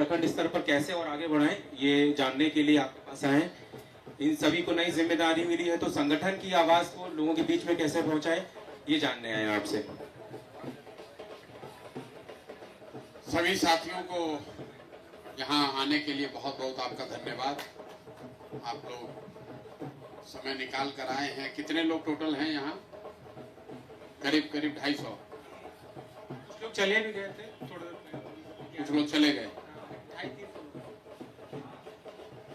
प्रखंड स्तर पर कैसे और आगे बढ़ाएं, ये जानने के लिए आपके पास आए हैं। इन सभी को नई जिम्मेदारी मिली है, तो संगठन की आवाज को लोगों के बीच में कैसे पहुंचाएं, ये जानने आए हैं आपसे। सभी साथियों को यहाँ आने के लिए बहुत बहुत आपका धन्यवाद। आप लोग समय निकाल कर आए हैं। कितने लोग टोटल हैं यहाँ? करीब 250। कुछ लोग चले भी गए थे, कुछ लोग चले गए।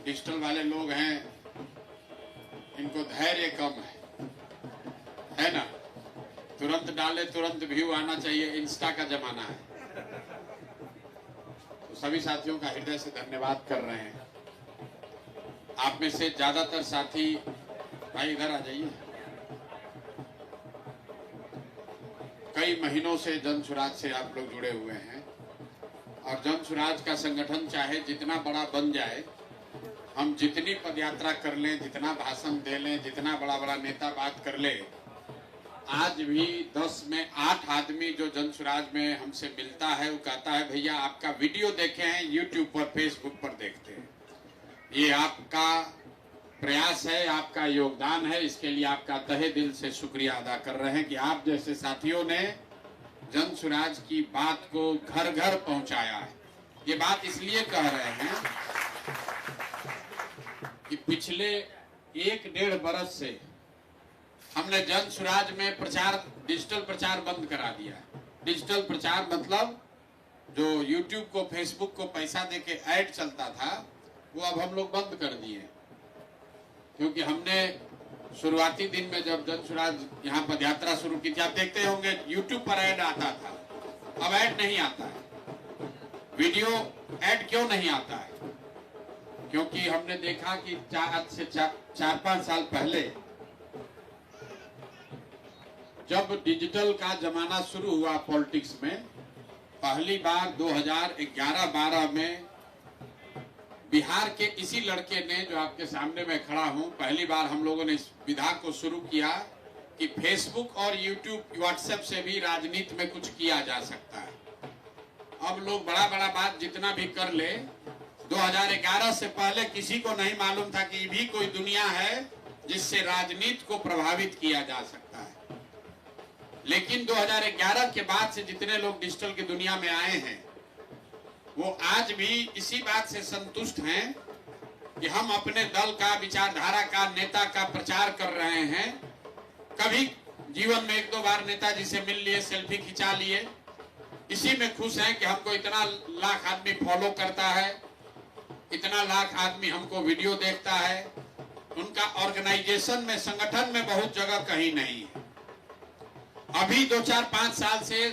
डिजिटल वाले लोग हैं, इनको धैर्य कम है ना? तुरंत डाले तुरंत व्यू आना चाहिए, इंस्टा का जमाना है। तो सभी साथियों का हृदय से धन्यवाद कर रहे हैं। आप में से ज्यादातर साथी, भाई इधर आ जाइए, कई महीनों से जन सुराज से आप लोग जुड़े हुए हैं। और जन सुराज का संगठन चाहे जितना बड़ा बन जाए, हम जितनी पदयात्रा कर लें, जितना भाषण दे लें, जितना बड़ा बड़ा नेता बात कर ले, आज भी 10 में 8 आदमी जो जन सुराज में हमसे मिलता है, वो कहता है भैया आपका वीडियो देखे हैं, यूट्यूब पर फेसबुक पर देखते हैं। ये आपका प्रयास है, आपका योगदान है, इसके लिए आपका तहे दिल से शुक्रिया अदा कर रहे हैं कि आप जैसे साथियों ने जन सुराज की बात को घर घर पहुंचाया है। ये बात इसलिए कह रहे हैं कि पिछले 1-1.5 बरस से हमने जन सुराज में प्रचार, डिजिटल प्रचार बंद करा दिया है। डिजिटल प्रचार मतलब जो यूट्यूब को, फेसबुक को पैसा देके ऐड चलता था, वो अब हम लोग बंद कर दिए। क्योंकि हमने शुरुआती दिन में जब जन सुराज यहाँ पदयात्रा शुरू की थी, आप देखते होंगे यूट्यूब पर ऐड आता था, अब ऐड नहीं आता है। वीडियो ऐड क्यों नहीं आता है? क्योंकि हमने देखा कि 4-5 साल पहले जब डिजिटल का जमाना शुरू हुआ पॉलिटिक्स में, पहली बार 2011-12 में बिहार के इसी लड़के ने, जो आपके सामने मैं खड़ा हूं, पहली बार हम लोगों ने इस विधा को शुरू किया कि फेसबुक और यूट्यूब, व्हाट्सएप से भी राजनीति में कुछ किया जा सकता है। अब लोग बड़ा बड़ा बात जितना भी कर ले, 2011 से पहले किसी को नहीं मालूम था कि भी कोई दुनिया है जिससे राजनीति को प्रभावित किया जा सकता है। लेकिन 2011 के बाद से जितने लोग डिजिटल की दुनिया में आए हैं, वो आज भी इसी बात से संतुष्ट हैं कि हम अपने दल का, विचारधारा का, नेता का प्रचार कर रहे हैं। कभी जीवन में 1-2 बार नेताजी से मिल लिए, सेल्फी खिंचा लिए, इसी में खुश हैं कि हमको इतना लाख आदमी फॉलो करता है, इतना लाख आदमी हमको वीडियो देखता है। उनका ऑर्गेनाइजेशन में, संगठन में बहुत जगह कहीं नहीं है। अभी 2-4-5 साल से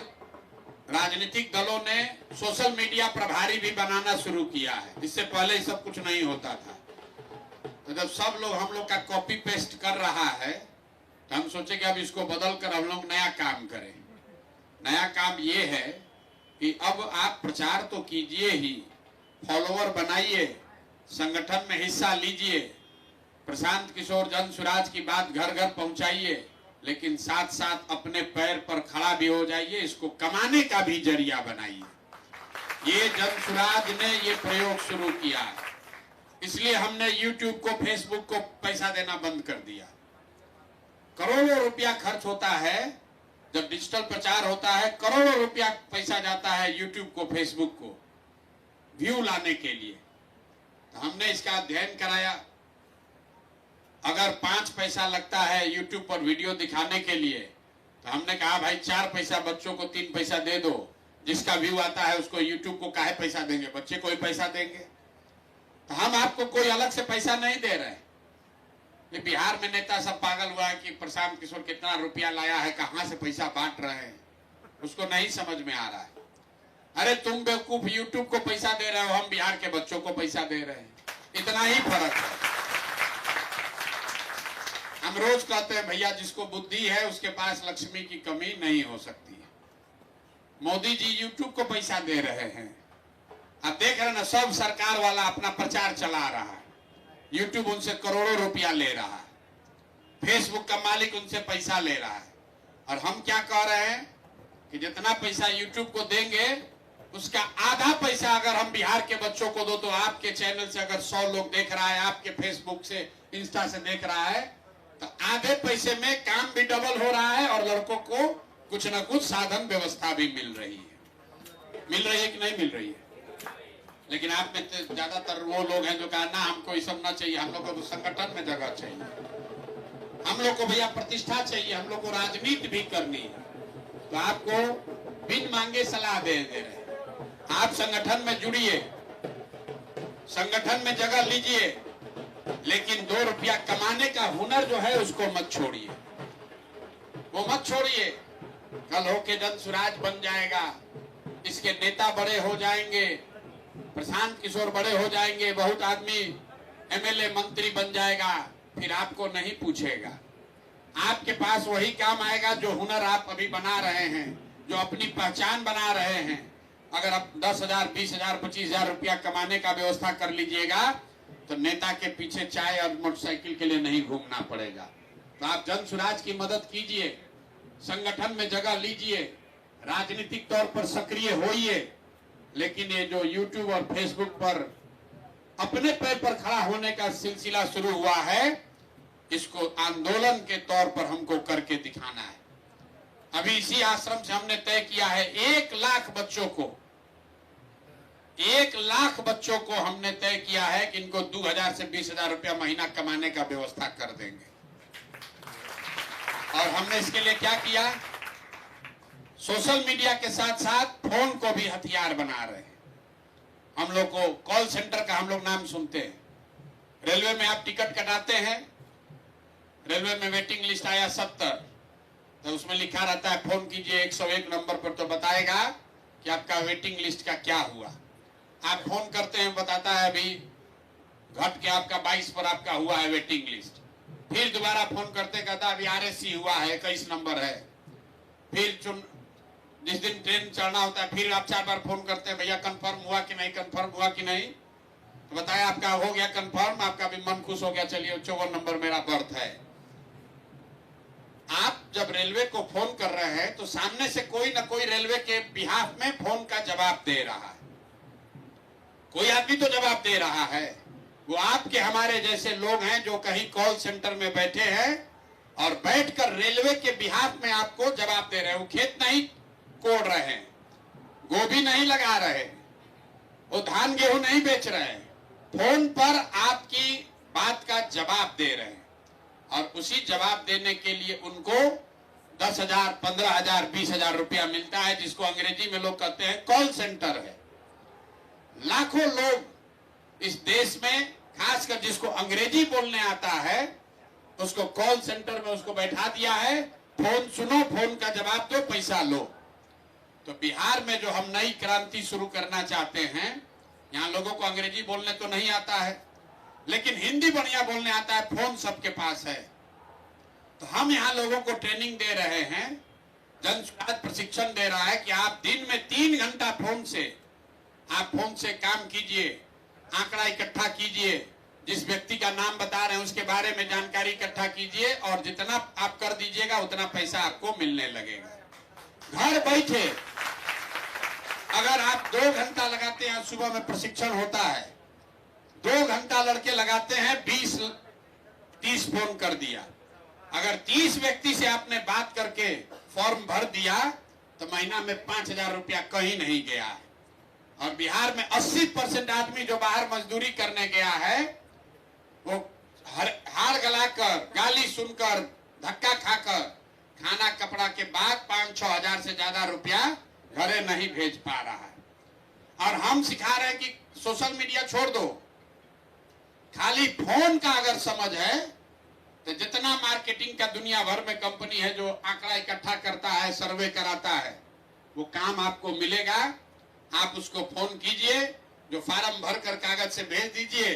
राजनीतिक दलों ने सोशल मीडिया प्रभारी भी बनाना शुरू किया है, इससे पहले ये सब कुछ नहीं होता था। तो जब सब लोग हम लोग का कॉपी पेस्ट कर रहा है, तो हम सोचे कि अब इसको बदल कर हम लोग नया काम करें। नया काम ये है कि अब आप प्रचार तो कीजिए ही, फॉलोवर बनाइए, संगठन में हिस्सा लीजिए, प्रशांत किशोर जन सुराज की बात घर घर पहुंचाइए, लेकिन साथ साथ अपने पैर पर खड़ा भी हो जाइए, इसको कमाने का भी जरिया बनाइए। ये जन सुराज ने ये प्रयोग शुरू किया है, इसलिए हमने यूट्यूब को, फेसबुक को पैसा देना बंद कर दिया। करोड़ों रुपया खर्च होता है जब डिजिटल प्रचार होता है, करोड़ों रुपया पैसा जाता है यूट्यूब को, फेसबुक को व्यू लाने के लिए। तो हमने इसका अध्ययन कराया। अगर 5 पैसा लगता है यूट्यूब पर वीडियो दिखाने के लिए, तो हमने कहा भाई 4 पैसा बच्चों को 3 पैसा दे दो, जिसका व्यू आता है उसको यूट्यूब को काहे पैसा देंगे, बच्चे को ही पैसा देंगे। तो हम आपको कोई अलग से पैसा नहीं दे रहे। ये बिहार में नेता सब पागल हुआ है कि प्रशांत किशोर कितना रुपया लाया है, कहां से पैसा बांट रहे हैं, उसको नहीं समझ में आ रहा है। अरे तुम बेवकूफ यूट्यूब को पैसा दे रहे हो, हम बिहार के बच्चों को पैसा दे रहे हैं, इतना ही फर्क है। हम रोज कहते हैं भैया जिसको बुद्धि है उसके पास लक्ष्मी की कमी नहीं हो सकती है। मोदी जी यूट्यूब को पैसा दे रहे हैं, आप देख रहे हैं ना, सब सरकार वाला अपना प्रचार चला रहा है, यूट्यूब उनसे करोड़ों रुपया ले रहा है, फेसबुक का मालिक उनसे पैसा ले रहा है। और हम क्या कह रहे हैं कि जितना पैसा यूट्यूब को देंगे उसका आधा पैसा अगर हम बिहार के बच्चों को दो, तो आपके चैनल से अगर 100 लोग देख रहा है, आपके फेसबुक से, इंस्टा से देख रहा है, तो आधे पैसे में काम भी डबल हो रहा है और लड़कों को कुछ न कुछ साधन व्यवस्था भी मिल रही है कि नहीं मिल रही है। लेकिन आप में तो ज्यादातर वो लोग हैं जो कहा ना हमको ये सब ना चाहिए, हम लोग को तो संगठन में जगह चाहिए, हम लोग को भैया प्रतिष्ठा चाहिए, हम लोग को राजनीति भी करनी है। तो आपको बिन मांगे सलाह दे रहे, आप संगठन में जुड़िए, संगठन में जगह लीजिए, लेकिन 2 रुपया कमाने का हुनर जो है उसको मत छोड़िए, वो मत छोड़िए। कल होके जन सुराज बन जाएगा, इसके नेता बड़े हो जाएंगे, प्रशांत किशोर बड़े हो जाएंगे, बहुत आदमी एमएलए मंत्री बन जाएगा, फिर आपको नहीं पूछेगा। आपके पास वही काम आएगा जो हुनर आप अभी बना रहे हैं, जो अपनी पहचान बना रहे हैं। अगर आप 10,000, 20,000, 25,000 रुपया कमाने का व्यवस्था कर लीजिएगा तो नेता के पीछे चाय और मोटरसाइकिल के लिए नहीं घूमना पड़ेगा। तो आप जन सुराज की मदद कीजिए, संगठन में जगह लीजिए, राजनीतिक तौर पर सक्रिय होइए, लेकिन ये जो यूट्यूब और फेसबुक पर अपने पैर पर खड़ा होने का सिलसिला शुरू हुआ है, इसको आंदोलन के तौर पर हमको करके दिखाना है। अभी इसी आश्रम से हमने तय किया है 1 लाख बच्चों को, 1 लाख बच्चों को हमने तय किया है कि इनको 2,000 से 20,000 रुपया महीना कमाने का व्यवस्था कर देंगे। और हमने इसके लिए क्या किया, सोशल मीडिया के साथ साथ फोन को भी हथियार बना रहे हैं। हम लोग को कॉल सेंटर का हम लोग नाम सुनते हैं, रेलवे में आप टिकट कटाते हैं, रेलवे में वेटिंग लिस्ट आया 70, तो उसमें लिखा रहता है फोन कीजिए 101 नंबर पर, तो बताएगा कि आपका वेटिंग लिस्ट का क्या हुआ। आप फोन करते हैं, बताता है अभी घट के आपका 22 पर आपका हुआ है वेटिंग लिस्ट। फिर दोबारा फोन करते कहता है अभी RSC हुआ है 21 नंबर है। फिर जिस दिन ट्रेन चढ़ना होता है फिर आप 4 बार फोन करते हैं, भैया कंफर्म हुआ कि नहीं, कंफर्म हुआ कि नहीं, तो बताया आपका हो गया कंफर्म, आपका भी मन खुश हो गया, चलिए 54 नंबर मेरा बर्थ है। आप जब रेलवे को फोन कर रहे हैं तो सामने से कोई ना कोई रेलवे के बिहाफ में फोन का जवाब दे रहा है, कोई आदमी तो जवाब दे रहा है। वो आपके हमारे जैसे लोग हैं जो कहीं कॉल सेंटर में बैठे हैं और बैठकर रेलवे के बिहाफ में आपको जवाब दे रहे हैं। वो खेत नहीं कोड़ रहे हैं, गोभी नहीं लगा रहे, वो धान गेहूं नहीं बेच रहे हैं, फोन पर आपकी बात का जवाब दे रहे हैं। और उसी जवाब देने के लिए उनको 10,000, 15,000, 20,000 रुपया मिलता है, जिसको अंग्रेजी में लोग कहते हैं कॉल सेंटर है। लाखों लोग इस देश में, खासकर जिसको अंग्रेजी बोलने आता है, उसको कॉल सेंटर में उसको बैठा दिया है, फोन सुनो, फोन का जवाब दो, पैसा लो। तो बिहार में जो हम नई क्रांति शुरू करना चाहते हैं, यहाँ लोगों को अंग्रेजी बोलने तो नहीं आता है, लेकिन हिंदी बढ़िया बोलने आता है, फोन सबके पास है। तो हम यहाँ लोगों को ट्रेनिंग दे रहे हैं, जन सुराज प्रशिक्षण दे रहा है कि आप दिन में 3 घंटा फोन से काम कीजिए, आंकड़ा इकट्ठा कीजिए, जिस व्यक्ति का नाम बता रहे हैं उसके बारे में जानकारी इकट्ठा कीजिए, और जितना आप कर दीजिएगा उतना पैसा आपको मिलने लगेगा। घर बैठे अगर आप 2 घंटा लगाते हैं, सुबह में प्रशिक्षण होता है, 2 घंटा लड़के लगाते हैं, 20-30 फोन कर दिया। अगर 30 व्यक्ति से आपने बात करके फॉर्म भर दिया तो महीना में 5,000 रुपया कहीं नहीं गया है। और बिहार में 80% आदमी जो बाहर मजदूरी करने गया है, वो हार गलाकर, गाली सुनकर, धक्का खाकर, खाना कपड़ा के बाद 5-6 हजार से ज्यादा रुपया घरे नहीं भेज पा रहा है। और हम सिखा रहे हैं कि सोशल मीडिया छोड़ दो, खाली फोन का अगर समझ है तो जितना मार्केटिंग का दुनिया भर में कंपनी है जो आंकड़ा इकट्ठा करता है, सर्वे कराता है, वो काम आपको मिलेगा। आप उसको फोन कीजिए, जो फार्म भर कर कागज से भेज दीजिए,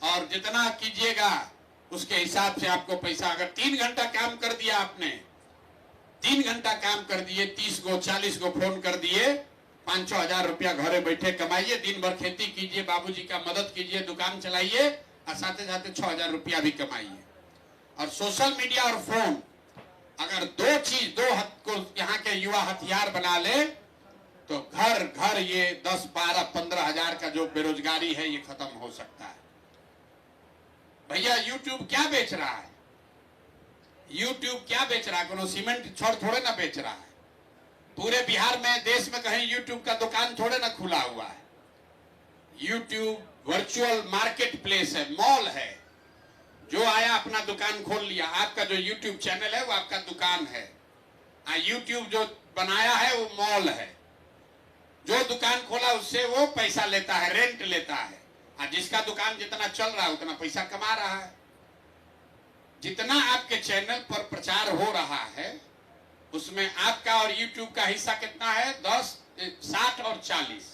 और जितना कीजिएगा उसके हिसाब से आपको पैसा। अगर 3 घंटा काम कर दिया आपने, 3 घंटा काम कर दिए, 30 गो 40 गो फोन कर दिए, 5-6 हजार रुपया घरे बैठे कमाइए, दिन भर खेती कीजिए, बाबूजी का मदद कीजिए, दुकान चलाइए, और साथ साथ 6 हजार रुपया भी कमाइए। और सोशल मीडिया और फोन, अगर 2 चीज, 2 को यहाँ के युवा हथियार बना ले तो घर घर ये 10, 12, 15 हजार का जो बेरोजगारी है ये खत्म हो सकता है। भैया यूट्यूब क्या बेच रहा है? यूट्यूब क्या बेच रहा है? कोनो सीमेंट छड़ थोड़े ना बेच रहा है। पूरे बिहार में, देश में कहीं यूट्यूब का दुकान थोड़े ना खुला हुआ है। यूट्यूब वर्चुअल मार्केट प्लेस है, मॉल है। जो आया अपना दुकान खोल लिया। आपका जो यूट्यूब चैनल है वो आपका दुकान है। यूट्यूब जो बनाया है वो मॉल है। जो दुकान खोला उससे वो पैसा लेता है, रेंट लेता है। जिसका दुकान जितना चल रहा है उतना पैसा कमा रहा है। जितना आपके चैनल पर प्रचार हो रहा है उसमें आपका और यूट्यूब का हिस्सा कितना है? 10, 60 और 40।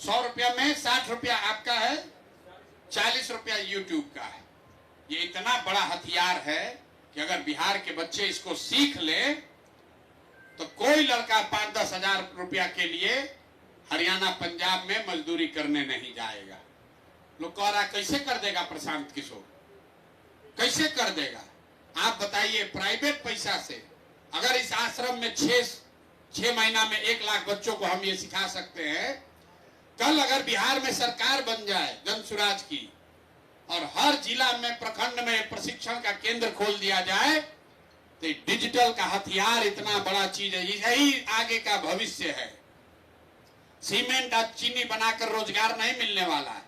100 रुपया में 60 रुपया आपका है, 40 रुपया यूट्यूब का है। ये इतना बड़ा हथियार है कि अगर बिहार के बच्चे इसको सीख ले तो कोई लड़का 5-10 हजार रुपया के लिए हरियाणा, पंजाब में मजदूरी करने नहीं जाएगा। लोग कह रहा कैसे कर देगा प्रशांत किशोर, कैसे कर देगा? आप बताइए, प्राइवेट पैसा से अगर इस आश्रम में 6 महीना में 1 लाख बच्चों को हम ये सिखा सकते हैं, कल अगर बिहार में सरकार बन जाए जन सुराज की और हर जिला में, प्रखंड में प्रशिक्षण का केंद्र खोल दिया जाए तो डिजिटल का हथियार इतना बड़ा चीज है। यही आगे का भविष्य है। सीमेंट और चीनी बनाकर रोजगार नहीं मिलने वाला है।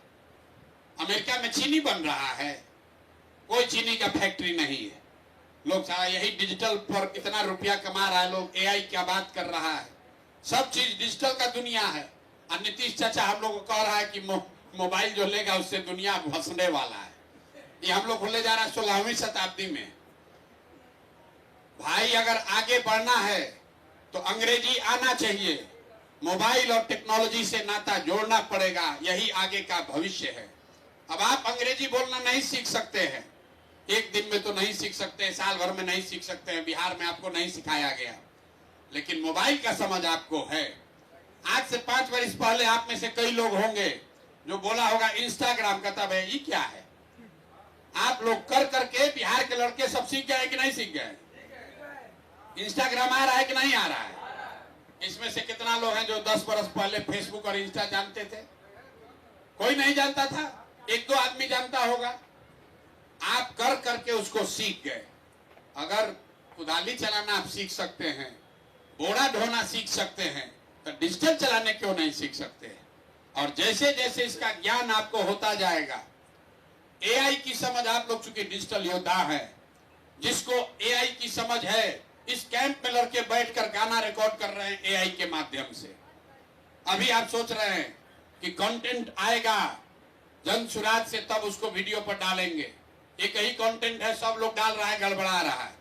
अमेरिका में चीनी बन रहा है, कोई चीनी का फैक्ट्री नहीं है। लोग सारा यही डिजिटल पर इतना रुपया कमा रहा है। लोग एआई क्या बात कर रहा है। सब चीज डिजिटल का दुनिया है। और नीतीश चाचा हम लोग को कह रहा है कि मोबाइल जो लेगा उससे दुनिया भसने वाला है। ये हम लोग ले जा रहा है 16वीं शताब्दी में। भाई अगर आगे बढ़ना है तो अंग्रेजी आना चाहिए। मोबाइल और टेक्नोलॉजी से नाता जोड़ना पड़ेगा। यही आगे का भविष्य है। अब आप अंग्रेजी बोलना नहीं सीख सकते हैं, एक दिन में तो नहीं सीख सकते, साल भर में नहीं सीख सकते हैं। बिहार में आपको नहीं सिखाया गया, लेकिन मोबाइल का समझ आपको है। आज से 5 वर्ष पहले आप में से कई लोग होंगे जो बोला होगा इंस्टाग्राम का, तब है ये क्या है? आप लोग कर करके बिहार के लड़के सब सीख गए कि नहीं सीख गए? इंस्टाग्राम आ रहा है कि नहीं आ रहा है? इसमें से कितना लोग हैं जो 10 वर्ष पहले फेसबुक और इंस्टा जानते थे? कोई नहीं जानता था, 1-2 आदमी जानता होगा। आप कर करके उसको सीख गए। अगर कुदाली चलाना आप सीख सकते हैं, बोरा ढोना सीख सकते हैं, तो डिजिटल चलाने क्यों नहीं सीख सकते? और जैसे जैसे इसका ज्ञान आपको होता जाएगा, एआई की समझ, आप लोग चूंकि डिजिटल योद्धा है, जिसको एआई की समझ है, इस कैंप में लड़के बैठकर गाना रिकॉर्ड कर रहे हैं एआई के माध्यम से। अभी आप सोच रहे हैं कि कंटेंट आएगा जन सुराज से, तब उसको वीडियो पर डालेंगे। एक ही कंटेंट है, सब लोग डाल रहा है, गड़बड़ा रहा है।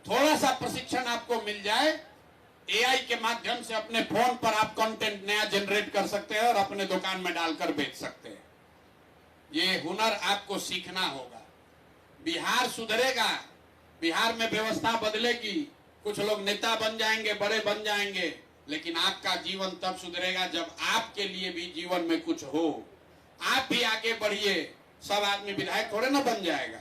थोड़ा सा प्रशिक्षण आपको मिल जाए, एआई के माध्यम से अपने फोन पर आप कंटेंट नया जनरेट कर सकते हैं और अपने दुकान में डालकर बेच सकते हैं। ये हुनर आपको सीखना होगा। बिहार सुधरेगा, बिहार में व्यवस्था बदलेगी, कुछ लोग नेता बन जाएंगे, बड़े बन जाएंगे, लेकिन आपका जीवन तब सुधरेगा जब आपके लिए भी जीवन में कुछ हो। आप भी आगे बढ़िए। सब आदमी विधायक थोड़े ना बन जाएगा।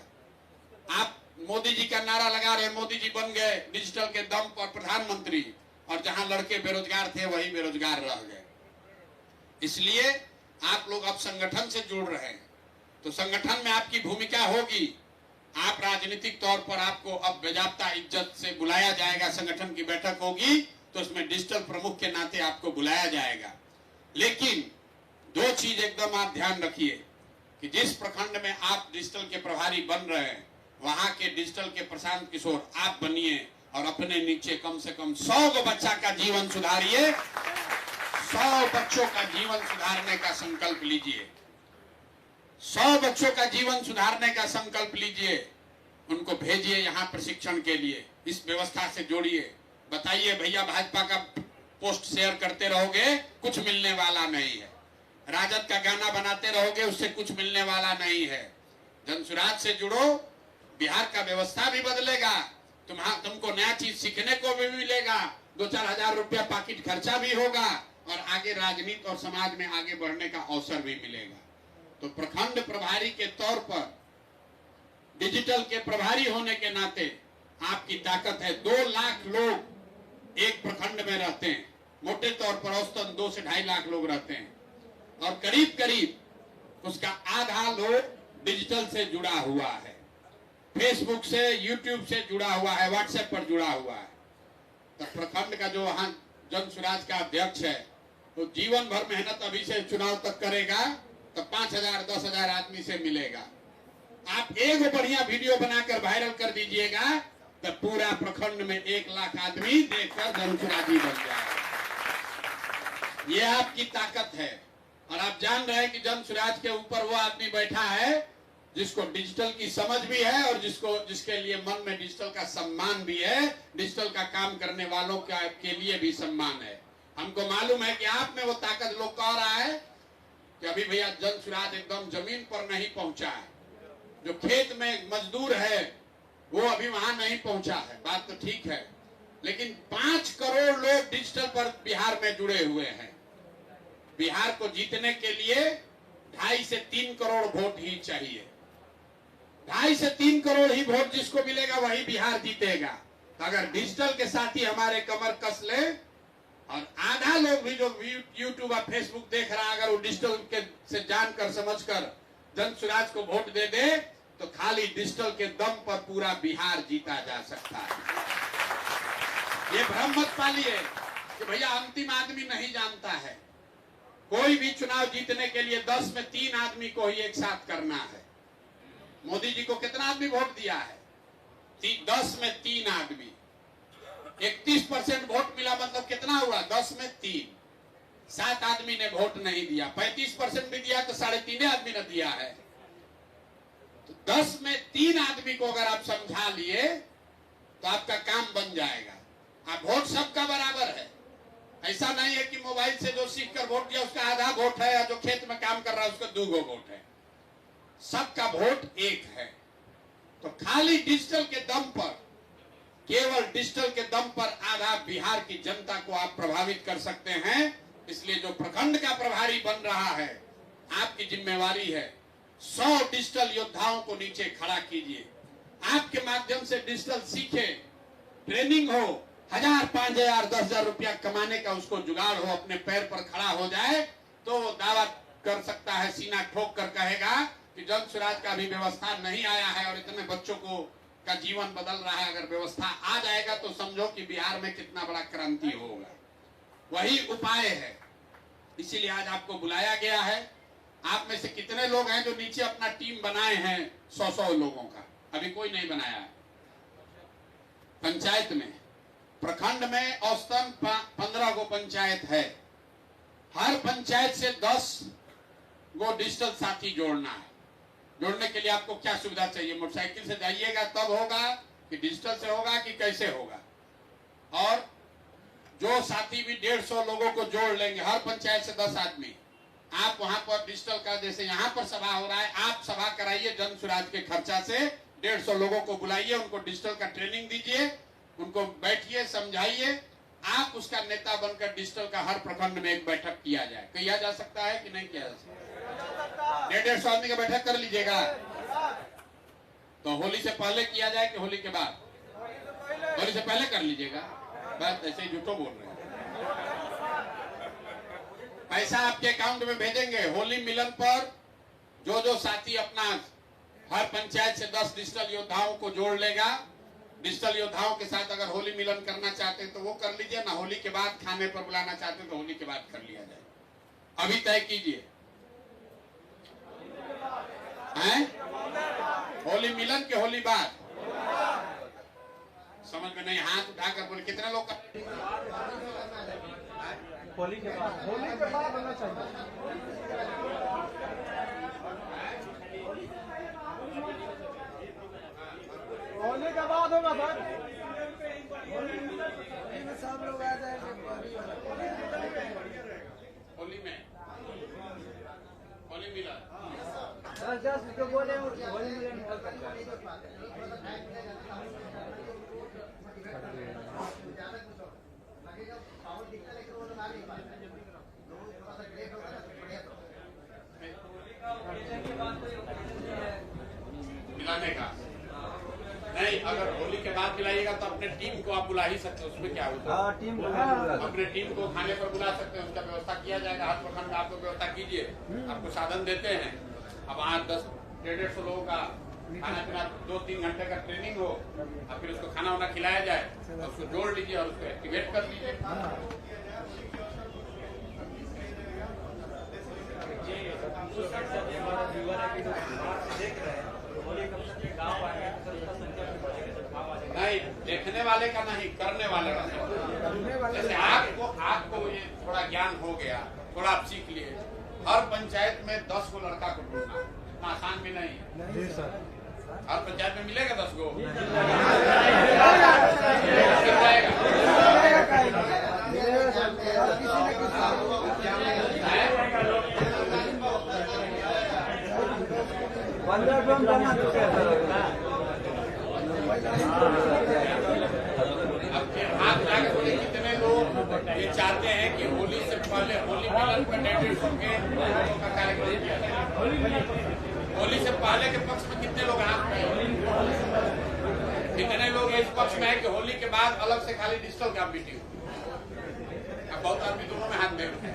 आप मोदी जी का नारा लगा रहे, मोदी जी बन गए डिजिटल के दम पर प्रधानमंत्री, और जहां लड़के बेरोजगार थे वही बेरोजगार रह गए। इसलिए आप लोग अब संगठन से जुड़ रहे हैं, तो संगठन में आपकी भूमिका होगी। आप राजनीतिक तौर पर आपको अब बेजाब्ता इज्जत से बुलाया जाएगा। संगठन की बैठक होगी तो उसमें डिजिटल प्रमुख के नाते आपको बुलाया जाएगा। लेकिन 2 चीज एकदम आप ध्यान रखिए कि जिस प्रखंड में आप डिजिटल के प्रभारी बन रहे हैं, वहां के डिजिटल के प्रशांत किशोर आप बनिए और अपने नीचे कम से कम 100 बच्चा का जीवन सुधारिए। 100 बच्चों का जीवन सुधारने का संकल्प लीजिए। 100 बच्चों का जीवन सुधारने का संकल्प लीजिए। उनको भेजिए यहाँ प्रशिक्षण के लिए, इस व्यवस्था से जोड़िए। बताइए भैया, भाजपा का पोस्ट शेयर करते रहोगे, कुछ मिलने वाला नहीं है। राजद का गाना बनाते रहोगे, उससे कुछ मिलने वाला नहीं है। जनसुराज से जुड़ो, बिहार का व्यवस्था भी बदलेगा, तुमको नया चीज सीखने को भी मिलेगा, 2-4 हजार रुपया पॉकेट खर्चा भी होगा, और आगे राजनीति और समाज में आगे बढ़ने का अवसर भी मिलेगा। तो प्रखंड प्रभारी के तौर पर, डिजिटल के प्रभारी होने के नाते आपकी ताकत है। 2 लाख लोग एक प्रखंड में रहते हैं। मोटे तौर पर औसतन 2 से 2.5 लाख लोग रहते हैं, और करीब करीब उसका आधा लोग डिजिटल से जुड़ा हुआ है, फेसबुक से, यूट्यूब से जुड़ा हुआ है, व्हाट्सएप पर जुड़ा हुआ है। तो प्रखंड का जो वहां जन स्वराज का अध्यक्ष है, तो जीवन भर मेहनत अभी से चुनाव तक करेगा तो 5,000 10,000 आदमी से मिलेगा। आप एक बढ़िया वीडियो बनाकर वायरल कर दीजिएगा तो पूरा प्रखंड में 1 लाख आदमी देखकर जन स्वराजी बन जाएगा। ये आपकी ताकत है। और आप जान रहे हैं कि जन स्वराज के ऊपर वो आदमी बैठा है जिसको डिजिटल की समझ भी है और जिसके लिए मन में डिजिटल का सम्मान भी है, डिजिटल का काम करने वालों के लिए भी सम्मान है। हमको मालूम है कि आप में वो ताकत लोग कह रहा है कि अभी भैया जन स्वराज एकदम जमीन पर नहीं पहुंचा है, जो खेत में मजदूर है वो अभी वहां नहीं पहुंचा है। बात तो ठीक है, लेकिन 5 करोड़ लोग डिजिटल पर बिहार में जुड़े हुए हैं। बिहार को जीतने के लिए 2.5 से 3 करोड़ वोट ही चाहिए। 2.5 से 3 करोड़ ही वोट जिसको मिलेगा वही बिहार जीतेगा। अगर डिजिटल के साथ ही हमारे कमर कस ले, और आधा लोग भी जो यूट्यूब और फेसबुक देख रहा है, अगर वो डिजिटल के से जानकर समझकर जन स्वराज को वोट दे दे तो खाली डिजिटल के दम पर पूरा बिहार जीता जा सकता है। ये भ्रम मत पालिए कि भैया अंतिम आदमी नहीं जानता है। कोई भी चुनाव जीतने के लिए 10 में 3 आदमी को ही एक साथ करना है। मोदी जी को कितना आदमी वोट दिया है? 10 में 3 आदमी। 31% वोट मिला, मतलब कितना हुआ? 10 में 3। 7 आदमी ने वोट नहीं दिया। 35% भी दिया तो 3.5 आदमी ने दिया है। तो 10 में 3 आदमी को अगर आप समझा लिए तो आपका काम बन जाएगा। आप वोट सबका बराबर है। ऐसा नहीं है कि मोबाइल से जो सीख कर वोट दिया उसका आधा वोट है, या जो खेत में काम कर रहा है उसका 2 वोट है। सबका वोट एक है। तो खाली डिजिटल के दम पर, केवल डिजिटल के दम पर आधा बिहार की जनता को आप प्रभावित कर सकते हैं। इसलिए जो प्रखंड का प्रभारी बन रहा है, आपकी जिम्मेवारी है 100 डिजिटल योद्धाओं को नीचे खड़ा कीजिए। आपके माध्यम से डिजिटल सीखे, ट्रेनिंग हो, 1000, 5000, 10,000 रुपया कमाने का उसको जुगाड़ हो, अपने पैर पर खड़ा हो जाए तो वो दावा कर सकता है, सीना ठोक कर कहेगा कि जन स्वराज का अभी व्यवस्था नहीं आया है और इतने बच्चों को का जीवन बदल रहा है। अगर व्यवस्था आ जाएगा तो समझो कि बिहार में कितना बड़ा क्रांति होगा। वही उपाय है। इसीलिए आज आपको बुलाया गया है। आप में से कितने लोग हैं जो नीचे अपना टीम बनाए हैं 100-100 लोगों का? अभी कोई नहीं बनाया है। पंचायत में, प्रखंड में औसतन 15 गो पंचायत है। हर पंचायत से 10 गो डिजिटल साथी जोड़ना है। जोड़ने के लिए आपको क्या सुविधा चाहिए? मोटरसाइकिल से जाइएगा तब होगा कि डिजिटल से होगा कि कैसे होगा? और जो साथी भी 150 लोगों को जोड़ लेंगे, हर पंचायत से 10 आदमी। आप वहां पर डिजिटल का, जैसे यहाँ पर सभा हो रहा है, आप सभा कराइए जन स्वराज के खर्चा से। 150 लोगों को बुलाइए, उनको डिजिटल का ट्रेनिंग दीजिए, उनको बैठिए, समझाइए। आप उसका नेता बनकर डिजिटल का हर प्रखंड में एक बैठक किया जाए। किया जा सकता है कि नहीं किया जा सकता? 150 आदमी का बैठक कर लीजिएगा। तो होली से पहले किया जाए कि होली के बाद? होली से पहले कर लीजिएगा। बस ऐसे ही झूठो बोल रहे हैं। पैसा आपके अकाउंट में भेजेंगे। होली मिलन पर जो जो साथी अपना हर पंचायत से 10 डिजिटल योद्धाओं को जोड़ लेगा, डिजिटल योद्धाओं के साथ अगर होली मिलन करना चाहते हैं तो वो कर लीजिए ना। होली के बाद खाने पर बुलाना चाहते हैं तो होली के बाद कर लिया जाए। अभी तय कीजिए। होली मिलन के होली बाद? समझ में नहीं। हाथ उठाकर बोले कितने लोग? होली के बाद होना चाहिए। होली के बाद होगा सर। होली में सब लोग आ जाएंगे। होली में होली मिलन जस्ट जो बोले होली मिलन हो सकता है। मिलाने का नहीं, अगर होली के बाद खिलाइएगा तो अपने टीम को आप बुला ही सकते हैं, उसमें क्या होता है। हाँ टीम को बुला अपने टीम को खाने पर बुला सकते हैं, उसका व्यवस्था किया जाएगा। हर प्रखंड में आपको व्यवस्था कीजिए, आपको साधन देते हैं। अब 8-10-150 लोगों का खाना पीना 2-3 घंटे का ट्रेनिंग हो, और फिर उसको खाना वाना खिलाया जाए, और उसको जोड़ लीजिए और उसको एक्टिवेट कर लीजिए। नहीं, देखने वाले का नहीं, करने वाले का नहीं। जैसे आपको ये थोड़ा ज्ञान हो गया, थोड़ा आप सीख लिए। हर पंचायत में 10 को लड़का को ढूंढना इतना आसान भी नहीं है। हर पंचायत में मिलेगा 10 को? कितने लोग ये चाहते हैं कि होली से पहले होली मिलन पर 150 के का कार्यक्रम किया जाए। होली से पहले के पक्ष में कितने लोग हाथ में, कितने लोग इस पक्ष में है कि होली के बाद अलग से खाली डिजिटल का मीटिंग। अब बहुत आदमी दोनों में हाथ दे रहे हैं,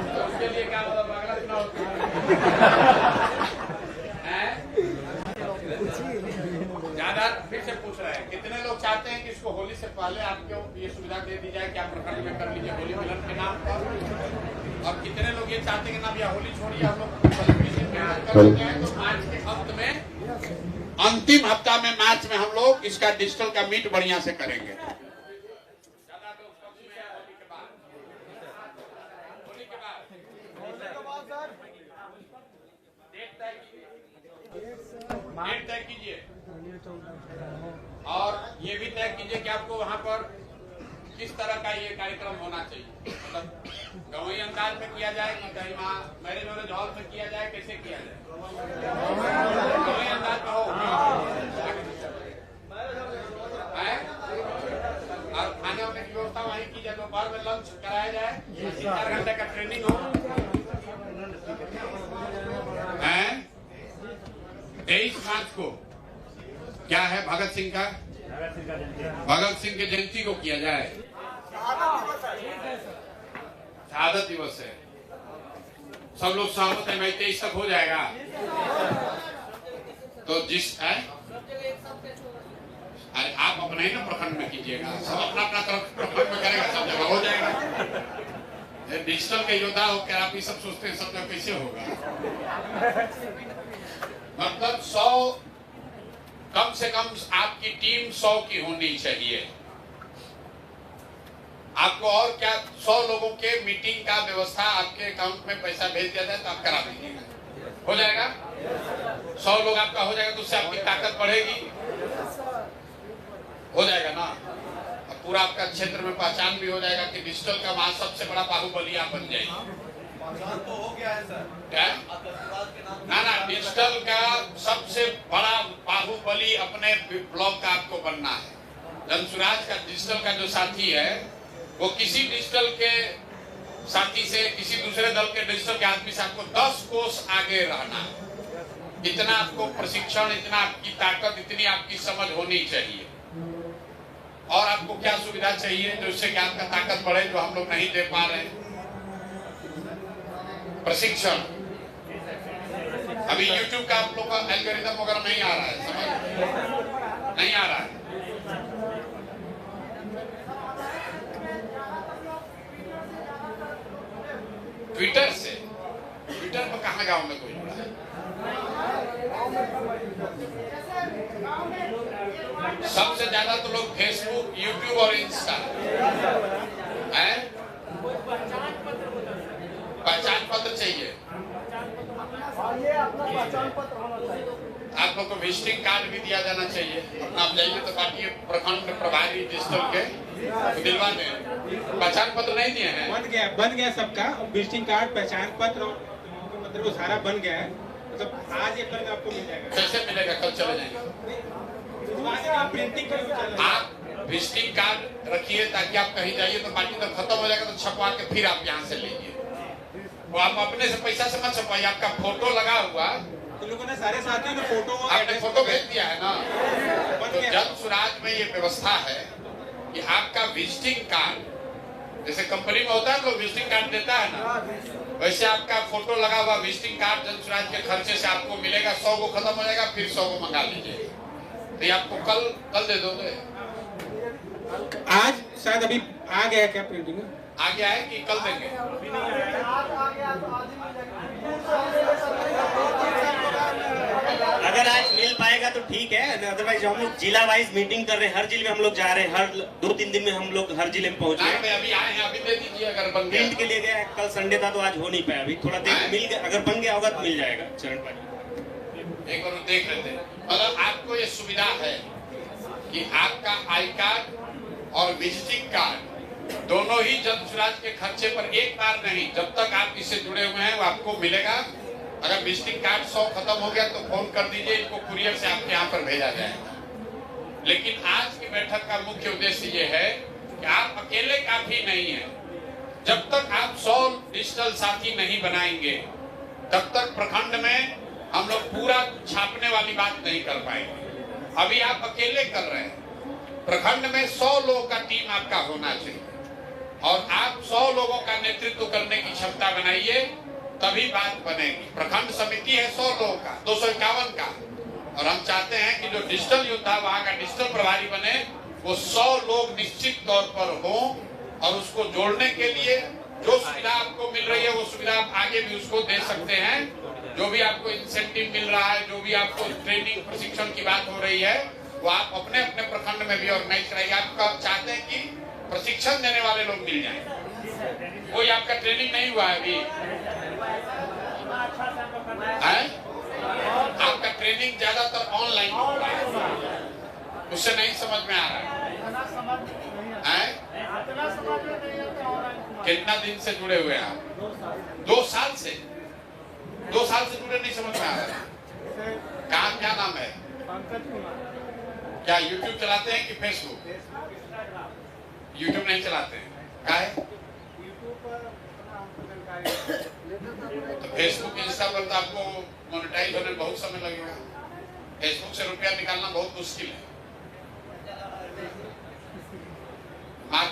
तो उसके लिए क्या मतलब अगला चुनाव ज्यादा फिर से पूछ रहे हैं। कितने लोग चाहते हैं कि इसको होली से पहले आपको ये सुविधा दे दी जाए कि आप प्रखंड में कर लीजिए होली मिलन के नाम पर, और कितने लोग ये चाहते हैं कि ना भैया होली छोड़िए हम लोग कर लेते हैं। तो मार्च के अंत में, अंतिम हफ्ता में मार्च में हम लोग इसका डिजिटल का मीट बढ़िया से करेंगे। डेट तय कीजिए और ये भी तय कीजिए कि आपको वहाँ पर किस तरह का ये कार्यक्रम होना चाहिए। मतलब गवई अंदाज में किया जाए कि कहीं वहाँ मैरिज हॉल में किया जाए, कैसे किया जाए? गवई अंदाज में हो और खाने वाने की व्यवस्था वहीं की जाए। दोपहर में लंच कराया जाए, 4 घंटे का ट्रेनिंग हो। 23 मार्च को क्या है? भगत सिंह का, भगत सिंह की जयंती को किया जाए। शहादत दिवस है, सब लोग सहमत है। मैं 23 तक हो जाएगा तो जिस है, अरे आप अपना ही ना प्रखंड में कीजिएगा, सब अपना अपना प्रखंड में करेगा, सब जगह हो जाएगा। डिजिटल के योद्धा होकर आप ये सब सोचते हैं सब जगह कैसे होगा? मतलब 100 कम से कम आपकी टीम 100 की होनी चाहिए। आपको और क्या 100 लोगों के मीटिंग का व्यवस्था आपके अकाउंट में पैसा भेज दिया जाए तो आप करा दीजिएगा, हो जाएगा। 100 लोग आपका हो जाएगा तो उससे आपकी ताकत बढ़ेगी, हो जाएगा ना। अब पूरा आपका क्षेत्र में पहचान भी हो जाएगा कि डिजिटल का वहां सबसे बड़ा बाहुबली आप बन जाएगी। तो हो गया है सर, क्या? ना डिजिटल का सबसे बड़ा बाहुबली अपने ब्लॉक का आपको बनना है। जनसुराज का डिजिटल का जो साथी है वो किसी डिजिटल के साथी से, किसी दूसरे दल के डिजिटल के आदमी से आपको 10 कोस आगे रहना है। इतना आपको प्रशिक्षण, इतना आपकी ताकत, इतनी आपकी समझ होनी चाहिए। और आपको क्या सुविधा चाहिए जिससे कि आपका ताकत बढ़े, जो हम लोग नहीं दे पा रहे हैं? प्रशिक्षण। अभी YouTube का आप लोग का एल्गोरिथम वगैरह नहीं आ रहा है, समझ नहीं आ रहा है। ट्विटर से, ट्विटर पर कहाँ गाँव में कोई जुड़ा है? सबसे ज्यादा तो लोग फेसबुक, यूट्यूब और इंस्टा है। पहचान पत्र चाहिए, ये अपना पहचान पत्र होना चाहिए। आप लोग को विजिटिंग कार्ड भी दिया जाना चाहिए। अपना आप जाइए तो बाकी प्रखंड प्रभारी डिजिटल के दिलवा दें। पहचान पत्र नहीं दिए हैं? बन गया सबका विजिटिंग कार्ड, पहचान पत्र और मतलब वो सारा बन गया है। मतलब आज ये कल आपको मिल जाएगा। कैसे मिलेगा? कल चले जाएंगे। प्रिंटिंग आप विजिटिंग कार्ड रखिए ताकि आप कहीं जाइए तो बाकी तो खत्म हो जाएगा तो छपवा के फिर आप यहाँ से लीजिए। वो आप अपने से पैसा से मत छपवाइए। आपका फोटो लगा हुआ, तो लोगों ने सारे साथियों ने फोटो, आपने फोटो भेज दिया है ना? तो जन स्वराज में ये व्यवस्था है कि आपका विजिटिंग कार्ड, जैसे कंपनी में होता है लोग विजिटिंग कार्ड देता है ना, वैसे आपका फोटो लगा हुआ विजिटिंग कार्ड जन स्वराज के खर्चे से आपको मिलेगा। 100 को खत्म हो जाएगा, फिर 100 को मंगा लीजिए। तो ये आपको कल दे दोगे? आज शायद अभी आ गया क्या प्रिंटिंग? आ गया है कि कल देंगे? अगर आज मिल पाएगा तो ठीक है, अदरवाइज हम लोग जिला वाइज मीटिंग कर रहे हैं। हर जिले में हम लोग जा रहे हैं, हर 2-3 दिन में हम लोग हर जिले में पहुंच रहे हैं। अभी आए हैं, अभी दे दीजिए अगर बन गया। प्रिंट के लिए गया, कल संडे था तो आज हो नहीं पाया। अभी थोड़ा देर मिल गया, अगर बन गया होगा तो मिल जाएगा। चरण पाजी एक बार देख लेते हैं। मतलब आपको ये सुविधा है कि आपका आई कार्ड और विजिटिंग कार्ड दोनों ही जन स्वराज के खर्चे पर एक बार नहीं, जब तक आप इससे जुड़े हुए हैं वो आपको मिलेगा। अगर विजिटिंग कार्ड 100 खत्म हो गया तो फोन कर दीजिए, इनको कुरियर से आपके यहाँ पर भेजा जाएगा। लेकिन आज की बैठक का मुख्य उद्देश्य ये है कि आप अकेले काफी नहीं है। जब तक आप 100 डिजिटल साथी नहीं बनाएंगे तब तक प्रखंड में हम लोग पूरा छापने वाली बात नहीं कर पाएंगे। अभी आप अकेले कर रहे हैं। प्रखंड में 100 लोगों का टीम आपका होना चाहिए और आप 100 लोगों का नेतृत्व करने की क्षमता बनाइए, तभी बात बनेगी। प्रखंड समिति है 100 लोगों का, 251 का, और हम चाहते हैं कि जो डिजिटल योद्धा वहां का डिजिटल प्रभारी बने, वो 100 लोग निश्चित तौर पर हो। और उसको जोड़ने के लिए जो सुविधा आपको मिल रही है वो सुविधा आप आगे भी उसको दे सकते हैं। जो भी आपको इंसेंटिव मिल रहा है, जो भी आपको ट्रेनिंग प्रशिक्षण की बात हो रही है, वो आप अपने अपने प्रखंड में भी ऑर्गेनाइज कराइए। आप चाहते हैं कि प्रशिक्षण देने वाले लोग मिल जाएं। कोई आपका ट्रेनिंग नहीं हुआ है अभी है? आपका ट्रेनिंग ज्यादातर ऑनलाइन हो रहा है, उससे नहीं समझ में आ रहा है? कितना दिन से जुड़े हुए हैं आप? 2 साल से? 2 साल से जुड़े, नहीं समझ में आ रहा है। काम क्या नाम है? क्या यूट्यूब चलाते हैं कि फेसबुक? यूट्यूब नहीं चलाते हैं, क्या है? तो फेसबुक इंस्टा पर तो आपको मोनेटाइज होने में बहुत समय लगेगा। फेसबुक से रुपया निकालना बहुत मुश्किल है। मार्क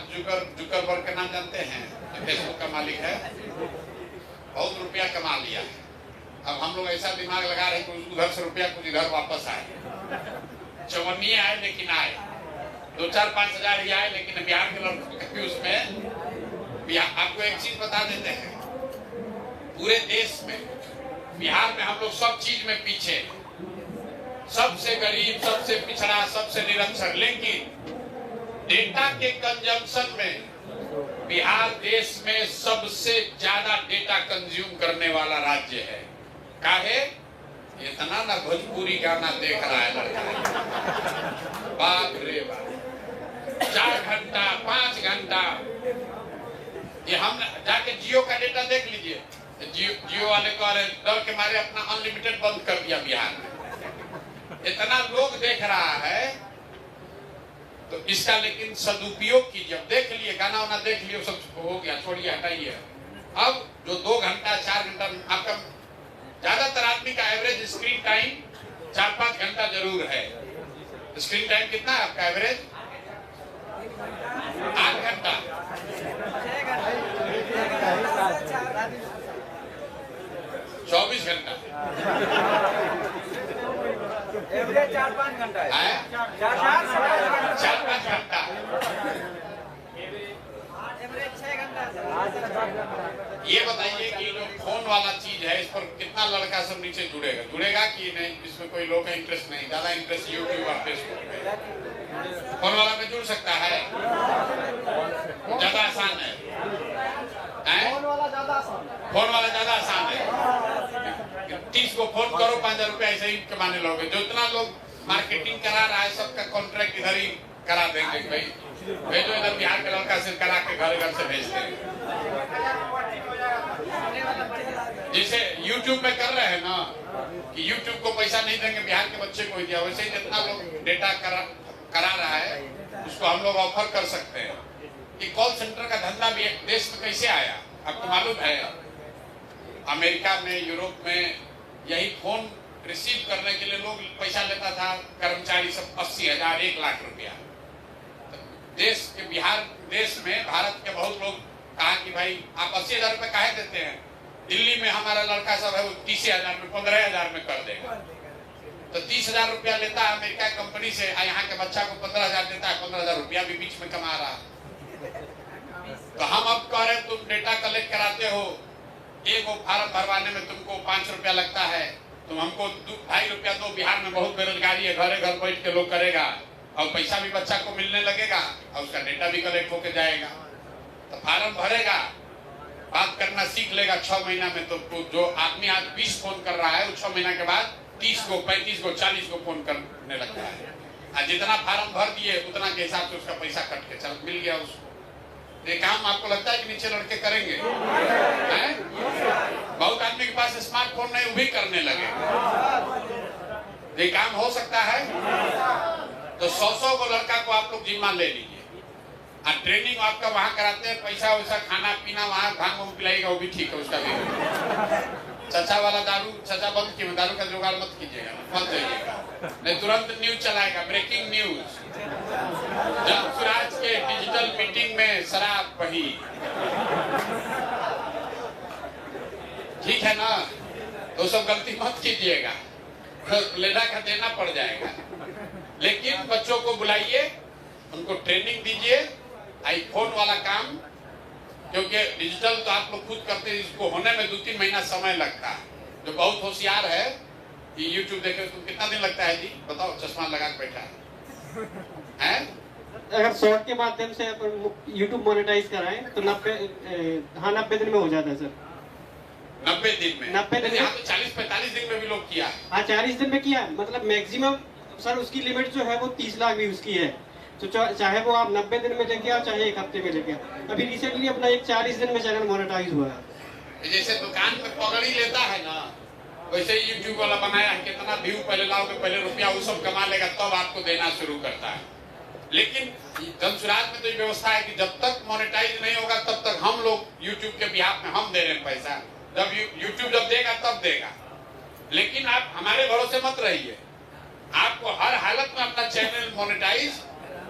जुकरबर्ग का नाम जानते हैं? फेसबुक का मालिक है, बहुत रुपया कमा लिया है। अब हम लोग ऐसा दिमाग लगा रहे हैं कि उधर से रुपया कुछ इधर वापस आए। चवन्नी आए लेकिन आए, 2-4-5 हजार ही आए, लेकिन बिहार के लड़कों के भी उसमें। आपको एक चीज बता देते हैं, पूरे देश में बिहार में हम लोग सब चीज में पीछे, सबसे गरीब, सबसे पिछड़ा, सबसे निरक्षर, लेकिन डेटा के कंजम्पशन में बिहार देश में सबसे ज्यादा डेटा कंज्यूम करने वाला राज्य है। काहे? इतना ना भोजपुरी गाना देख रहा है लड़का, बाप रे बाप, 4 घंटा 5 घंटा। ये हम जाके जियो का डेटा देख लीजिए, जियो वाले को डर के मारे अपना अनलिमिटेड बंद कर दिया बिहार में। इतना लोग देख रहा है, तो इसका लेकिन सदुपयोग कीजिए। अब देख लिए, गाना वाना देख लिए, सब हो गया, छोड़िए, हटाइए। अब जो 2 घंटा 4 घंटा आपका, ज्यादातर आदमी का एवरेज स्क्रीन टाइम 4-5 घंटा जरूर है। स्क्रीन टाइम कितना है आपका एवरेज? 8 घंटा। 24 घंटा एवरेज 4-5 घंटा है। 4-5 घंटा। एवरेज 6 घंटा। ये बताइए कि जो फोन वाला चीज है, इस पर कितना लड़का सब नीचे जुड़ेगा कि नहीं? इसमें कोई लोग का इंटरेस्ट नहीं, ज्यादा इंटरेस्ट यूट्यूब और फेसबुक पे। फोन वाला में जुड़ सकता है, ज्यादा आसान है। फोन वाला ज्यादा आसान है। 30 को फोन करो, 5,000 रुपया ऐसे ही कमाने लोगे। जो इतना लोग मार्केटिंग करा रहा है, सबका कॉन्ट्रैक्ट इधर ही करा देंगे। भाई भेजो, इधर बिहार के लड़का से करा के घर से भेजते हैं। जैसे YouTube में कर रहे हैं ना कि YouTube को पैसा नहीं देंगे, बिहार के बच्चे को ही दिया, वैसे ही जितना लोग डेटा करा रहा है उसको हम लोग ऑफर कर सकते हैं। कि कॉल सेंटर का धंधा भी एक देश में कैसे आया आपको मालूम है? अमेरिका में, यूरोप में यही फोन रिसीव करने के लिए लोग पैसा लेता था, कर्मचारी सब 80,000 1 लाख रुपया। देश के बिहार देश में भारत के बहुत लोग कहा कि भाई आप 80,000 रुपये काहे देते हैं, दिल्ली में हमारा लड़का सब है वो 30,000 में 15,000 में कर देगा। तो 30,000 रुपया लेता है अमेरिका कंपनी से, यहाँ के बच्चा को 15,000 देता है, 15,000 रुपया भी बीच में कमा रहा। तो हम अब कह रहे तुम डेटा कलेक्ट कराते हो, एक फार्म भरवाने में तुमको 5 रुपया लगता है, तुम हमको 2-2.5 रुपया दो। बिहार में बहुत बेरोजगारी है, घरे घर बैठ के लोग करेगा और पैसा भी बच्चा को मिलने लगेगा और उसका डेटा भी कलेक्ट होके जाएगा। तो फार्म भरेगा, बात करना सीख लेगा 6 महीना में। तो जो आदमी आज 20 फोन कर रहा है वो 6 महीना के बाद 30 को 35 को 40 को फोन करने लगता है। और जितना फार्म भर दिए उतना के हिसाब से उसका पैसा कट के चल मिल गया उसको। ये काम आपको लगता है कि नीचे लड़के करेंगे? हैं? बहुत आदमी के पास स्मार्टफोन नहीं, वो भी करने लगे। ये काम हो सकता है? तो 100 को लड़का को आप लोग जिम्मा ले लीजिए और ट्रेनिंग आपका वहां कराते हैं, पैसा वैसा खाना पीना वहां भांग वांग पिलाएगा वो भी ठीक है, उसका भी। चचा वाला दारू चचा बंद किए, दारू का जुगाड़ मत कीजिएगा, मत जाइएगा, नहीं तुरंत न्यूज चलाएगा, ब्रेकिंग न्यूज। जनसुराज के डिजिटल मीटिंग में शराब वही, ठीक है ना? तो सब गलती मत कीजिएगा, लेना का देना पड़ जाएगा। लेकिन बच्चों को बुलाइए, उनको ट्रेनिंग दीजिए। आईफोन वाला काम, क्योंकि डिजिटल तो आप लोग खुद करते हैं, इसको होने में 2-3 महीना समय लगता है। जो बहुत होशियार है कि यूट्यूब देखे तो कितना दिन लगता है जी बताओ, चश्मा लगा के बैठा है। अगर शॉर्ट के माध्यम से यूट्यूब मोनेटाइज कराएं तो 90 दिन में हो जाता है सर। 90 दिन में? 90 दिन में। यहाँ तो 40-45 दिन में भी लोग किया। हाँ 40 दिन में किया, मतलब मैक्सिमम सर उसकी लिमिट जो है वो 30 लाख व्यूज की है। तो चाहे वो आप 90 दिन में लेके आओ चाहे 1 हफ्ते में लेके आओ। अभी रिसेंटली अपना एक 40 दिन में चैनल मोनेटाइज हुआ है। जैसे दुकान पे पकड़ी लेता है ना, वैसे ही यूट्यूब वाला बनाया है, कितना व्यू पहले लाओगे, पहले रुपया वो सब कमा लेगा तब आपको देना शुरू करता है। लेकिन जनसुराज में तो ये व्यवस्था है कि जब तक मोनेटाइज नहीं होगा तब तक हम लोग यूट्यूब के बिहाफ में हम दे रहे हैं पैसा। जब यूट्यूब जब देगा तब देगा। लेकिन आप हमारे भरोसे मत रहिए, आपको हर हालत में अपना चैनल मोनेटाइज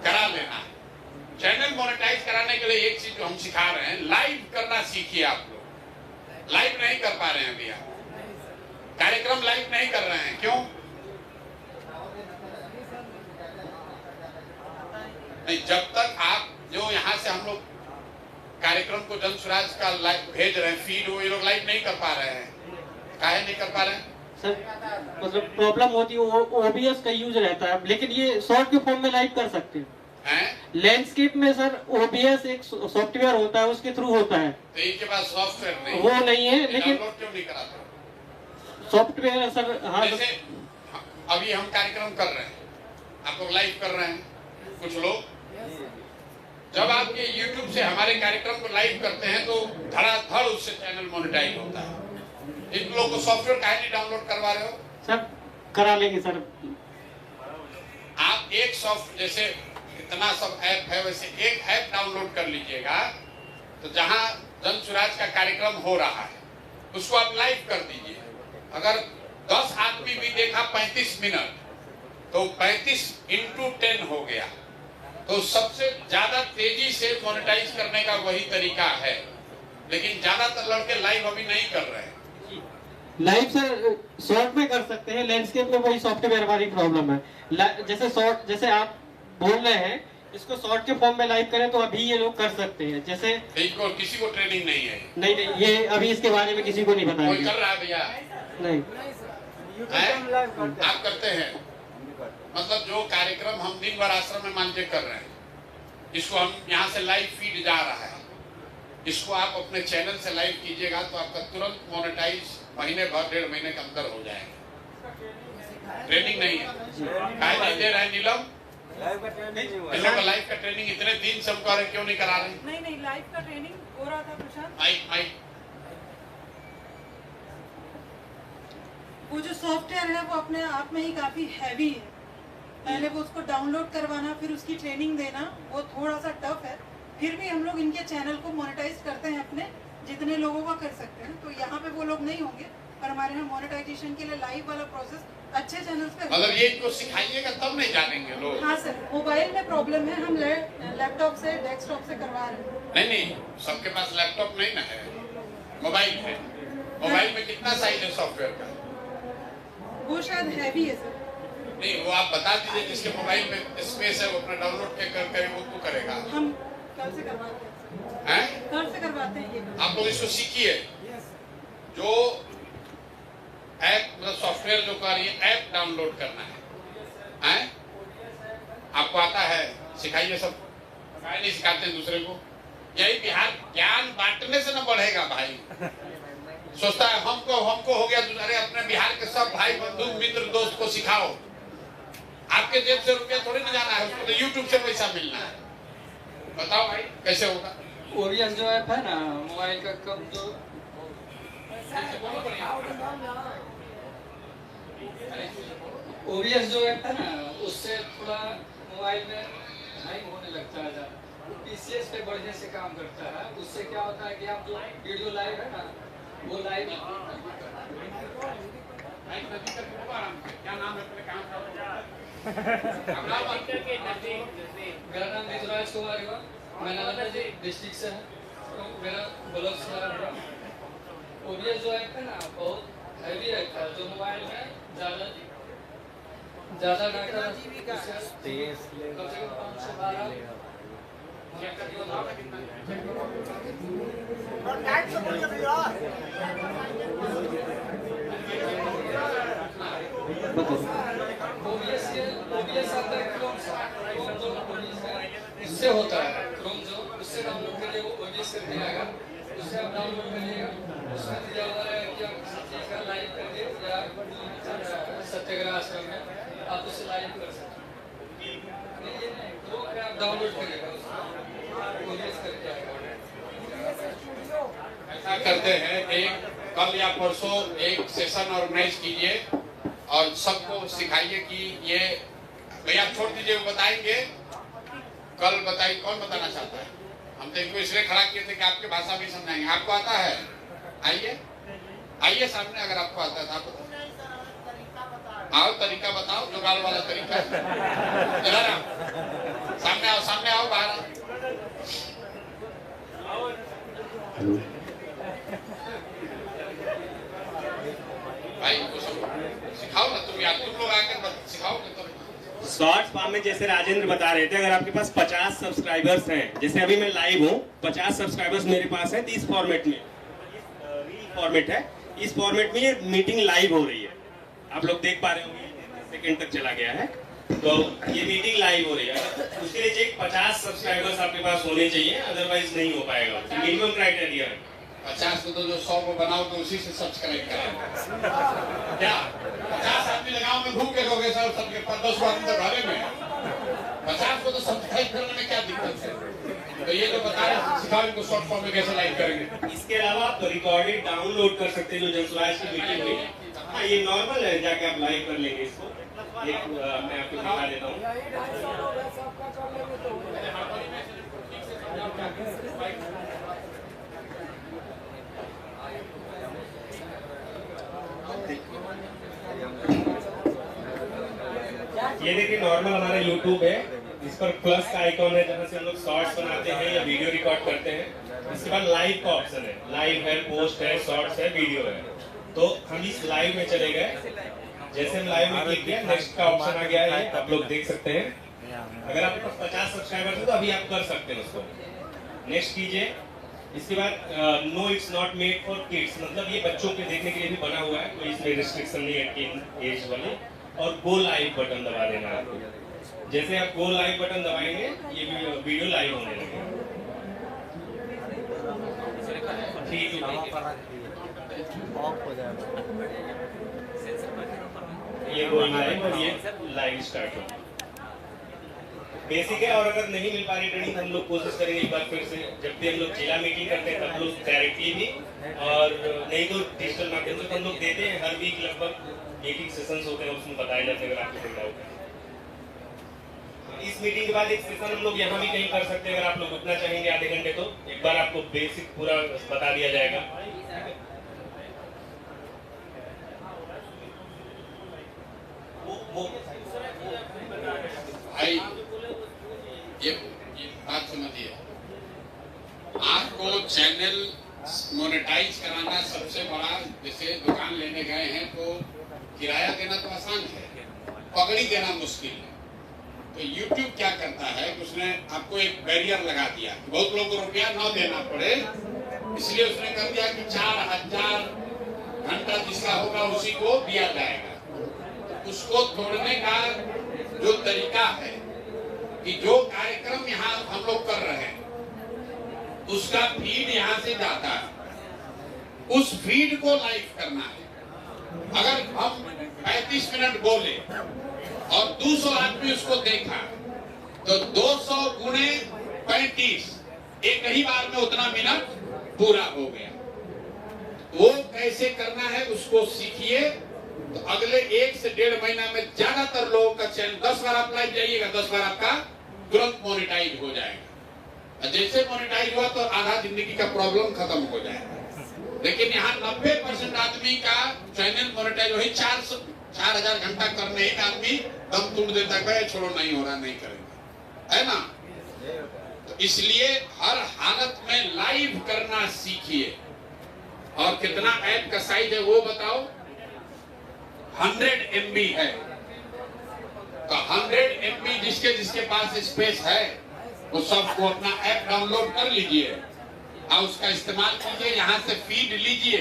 करा लेना है। चैनल मोनेटाइज कराने के लिए एक चीज जो हम सिखा रहे हैं, लाइव करना सीखिए। आप लोग लाइव नहीं कर पा रहे हैं अभी, आप कार्यक्रम लाइव नहीं कर रहे हैं, क्यों नहीं? जब तक आप जो यहाँ से हम लोग कार्यक्रम को जनसुराज का लाइव भेज रहे हैं फीड, वो ये लोग लाइव नहीं कर पा रहे हैं। काहे नहीं कर पा रहे हैं सर? मतलब प्रॉब्लम होती है, OBS का यूज रहता है, लेकिन ये शॉर्ट के फॉर्म में लाइव कर सकते हैं। लैंडस्केप में सर OBS एक सॉफ्टवेयर होता है, उसके थ्रू होता है। तो इनके पास सॉफ्टवेयर नहीं, वो नहीं है, लेकिन क्यों नहीं कराते सॉफ्टवेयर सर? हाँ जैसे अभी हम कार्यक्रम कर रहे हैं, आप लोग लाइव कर रहे हैं, कुछ लोग जब आपके YouTube से हमारे कार्यक्रम को लाइव करते हैं तो धड़ाधड़ उससे चैनल मोनेटाइज होता है। इन लोगों को सॉफ्टवेयर काहे नहीं डाउनलोड करवा रहे हो? सर करा लेंगे सर। आप एक सॉफ्ट जैसे इतना सब ऐप है, वैसे एक ऐप डाउनलोड कर लीजिएगा, तो जहां जनसुराज का कार्यक्रम हो रहा है उसको आप लाइव कर दीजिए। अगर 10 आदमी भी देखा 35 मिनट तो 35 × 10 हो गया। तो सबसे ज्यादा तेजी से मोनेटाइज करने का वही तरीका है, लेकिन ज्यादातर लड़के लाइव अभी नहीं कर रहे हैं। लाइव सर शॉर्ट में कर सकते हैं, लैंडस्केप में वही सॉफ्टवेयर वाली प्रॉब्लम है। जैसे शॉर्ट, जैसे आप बोल रहे हैं इसको शॉर्ट के फॉर्म में लाइव करें तो अभी ये लोग कर सकते हैं। जैसे इनको किसी को ट्रेनिंग नहीं है? नहीं, ये अभी इसके बारे में किसी को नहीं पता। कोई कर रहा है भैया? नहीं। आप करते हैं? मतलब जो कार्यक्रम हम दिन भर आश्रम में मान के कर रहे हैं, इसको हम यहाँ से लाइव फीड जा रहा है, इसको आप अपने चैनल से लाइव कीजिएगा तो आपका तुरंत मोनेटाइज महीने भर 1.5 महीने के अंदर हो जाएगा। ट्रेनिंग नहीं है, काहे नहीं दे रहे हैं नीलम? इन लोग का लाइव का ट्रेनिंग इतने दिन से हम कह रहे क्यों नहीं करा रहे? नहीं लाइव का ट्रेनिंग हो रहा था प्रशांत। माइक वो जो सॉफ्टवेयर है वो अपने आप में ही काफी हैवी है। पहले वो उसको डाउनलोड करवाना फिर उसकी ट्रेनिंग देना वो थोड़ा सा टफ है। फिर भी हम लोग इनके चैनल को मोनेटाइज करते हैं अपने, जितने लोगों का कर सकते हैं। तो यहाँ पे वो लोग नहीं होंगे और हमारे यहाँ मोनेटाइजेशन के लिए लाइव वाला प्रोसेस अच्छे चैनल्स पे मतलब ये इनको सिखाइएगा तब नहीं जानेंगे लोग। हाँ सर, मोबाइल में प्रॉब्लम है, हम लैपटॉप से डेस्कटॉप से करवा रहे हैं। नहीं, सबके पास लैपटॉप नहीं ना है, मोबाइल है। मोबाइल में कितना साइज है सॉफ्टवेयर का? वो शायद हैवी है सर। नहीं, वो आप बता दीजिए जिसके मोबाइल में स्पेस है वो अपना डाउनलोड करे वो तो करेगा। हम कल से करवाते हैं, कल से करवाते हैं ये। आप लोग इसको सीखिए, जो ऐप मतलब सॉफ्टवेयर जो कर रही है ऐप डाउनलोड करना है, आपको आता है, सिखाइए सब। नहीं सिखाते दूसरे को, यही बिहार ज्ञान बांटने से ना बढ़ेगा भाई। सोचता है हमको हो गया, अरे अपने बिहार के सब भाई बंधु मित्र दोस्त को सिखाओ। आपके जेब से रुपया थोड़ी ना जाना है, उसको तो यूट्यूब से पैसा मिलना है। बताओ भाई कैसे होगा? ओरियन जो ऐप है ना मोबाइल का, कम जो ओरियस जो ऐप है ना उससे थोड़ा मोबाइल में हैंग होने लगता है, पीसीएस पे बढ़िया से काम करता है। उससे क्या होता है कि आप जो वीडियो लाइव है ना वो लाइव। क्या नाम है? मेरा नाम ऋतुराज कुमार है, मैं नालंदा डिस्ट्रिक्ट से है, तो मेरा ब्लॉग से है। ओरियस जो ऐप है ना बहुत हैवी ऐप है, जो मोबाइल में ज़्यादा डाटा उससे होता है। क्रोम जो उससे डाउनलोड करिए, वो ओबीएस करके आएगा, उससे आप डाउनलोड करिएगा। उसमें दिया हुआ है कि आप किसी चीज़ का लाइव करके या सत्याग्रह आश्रम में आप उसे लाइव कर सकते हैं। तो आप डाउनलोड करिएगा, उसको ओबीएस करके आएगा। ऐसा करते हैं, एक कल या परसों एक सेशन ऑर्गेनाइज कीजिए और सबको सिखाइए कि ये भैया छोड़ दीजिए, वो बताएंगे कल। बताइए कौन बताना चाहता है? हम तो इनको इसलिए खड़ा किए थे कि आपके भाषा भी समझाएंगे। आपको आता है? आइए सामने, अगर आपको आता है तो आप आओ, तरीका बताओ, जुगाड़ वाला तरीका। इधर आओ, सामने आओ, बाहर आओ। भाई सिखाओ ना तुम यार, तुम लोग आकर सिखाओगे तो। शॉर्ट्स फॉर्म में जैसे राजेंद्र बता रहे थे, अगर आपके पास 50 सब्सक्राइबर्स हैं, जैसे अभी मैं लाइव हूँ, 50 सब्सक्राइबर्स मेरे पास है, तो इस फॉर्मेट में रील फॉर्मेट है, इस फॉर्मेट में ये मीटिंग लाइव हो रही है। आप लोग देख पा रहे होंगे, सेकंड तक चला गया है, तो ये मीटिंग लाइव हो रही है। उसके लिए चाहिए 50 सब्सक्राइबर्स आपके पास होने चाहिए, अदरवाइज नहीं हो पाएगा। मिनिमम क्राइटेरिया है 50 को तो जो 100 को बनाओ तो उसी से सब्सक्राइब करें। क्या 50 आदमी लगाओ में भूखे रहोगे सर, सबके 10 आदमी तो घरे में। 50 को तो सब्सक्राइब करने में क्या दिक्कत है? तो ये जो बता रहे सिखाओ इनको शॉर्ट फॉर्म में कैसे लाइव करेंगे। इसके अलावा आप रिकॉर्डेड डाउनलोड कर सकते हैं, जो जनसुराज की मीटिंग हुई। हाँ, ये नॉर्मल है, जाके आप लाइव कर लेंगे इसको। एक मैं आपको दिखा देता हूँ। ये देखिए नॉर्मल हमारा YouTube है, इस पर प्लस का आइकॉन है जहाँ से हम लोग शॉर्ट्स बनाते हैं या वीडियो रिकॉर्ड करते हैं। इसके बाद लाइव का ऑप्शन है, लाइव है, पोस्ट है, शॉर्ट्स है, वीडियो है। तो हम इस लाइव में चले गए, जैसे हम लाइव में क्लिक किया, नेक्स्ट का ऑप्शन आ गया है, आप लोग देख सकते हैं। अगर आपके पास 50 सब्सक्राइबर है तो अभी आप कर सकते हैं उसको। नेक्स्ट कीजिए। इसके बाद no it's not made for kids, मतलब ये बच्चों के देखने के लिए भी बना हुआ है, कोई इसमें रिस्ट्रिक्शन नहीं है एज वाले। और गो लाइव बटन दबा देना है आपको। जैसे आप गो लाइव बटन दबाएंगे ये वीडियो लाइव होने लगेगा। ठीक है, ये गो लाइव और ये लाइव स्टार्ट हो बेसिक है। और अगर नहीं मिल पा रही ट्रेनिंग, हम लोग कोशिश करेंगे एक बार फिर से, जब भी हम लोग जिला मीटिंग करते हैं तब लोग डायरेक्टली भी, और नहीं तो डिजिटल माध्यम से हम लोग देते हैं। हर वीक लगभग 1 सेशंस होते हैं, उसमें बताए जाते हैं अगर आपको कोई डाउट है। इस मीटिंग के बाद एक सेशन हम लोग यहाँ भी कहीं कर सकते हैं, अगर आप लोग रुकना चाहेंगे आधे घंटे तो एक बार आपको बेसिक पूरा बता दिया जाएगा। में गए हैं तो किराया देना तो आसान है, पगड़ी देना मुश्किल है। तो YouTube क्या करता है कि उसने आपको एक बैरियर लगा दिया कि बहुत लोगों को रुपया न देना पड़े, इसलिए उसने कर दिया कि 4000 घंटा जिसका होगा उसी को दिया जाएगा। उसको तोड़ने का जो तरीका है कि जो कार्यक्रम यहाँ हम लोग कर रहे हैं उसका फीड यहाँ से जाता है, उस फीड को लाइव करना है। अगर हम 35 मिनट बोले और 200 आदमी उसको देखा तो 200 गुणे 35 एक ही बार में उतना मिनट पूरा हो गया। वो कैसे करना है उसको सीखिए, तो अगले 1 से 1.5 महीना में ज्यादातर लोगों का चैनल 10 बार आप लाइव जाइएगा, 10 बार आपका तुरंत मोनेटाइज हो जाएगा। जैसे मोनेटाइज हुआ तो आधा जिंदगी का प्रॉब्लम खत्म हो जाएगा। लेकिन यहाँ 90% आदमी का चैनल मोनेटाइज वही 4000 घंटा करने ही आदमी दम तोड़ देता है, छोड़ो नहीं हो रहा, नहीं करेंगे, है ना। तो इसलिए हर हालत में लाइव करना सीखिए। और कितना ऐप का साइज है वो बताओ। 100 MB है, तो 100 MB जिसके जिसके पास स्पेस है वो सबको अपना ऐप डाउनलोड कर लीजिए और उसका इस्तेमाल कीजिए, यहाँ से फीड लीजिए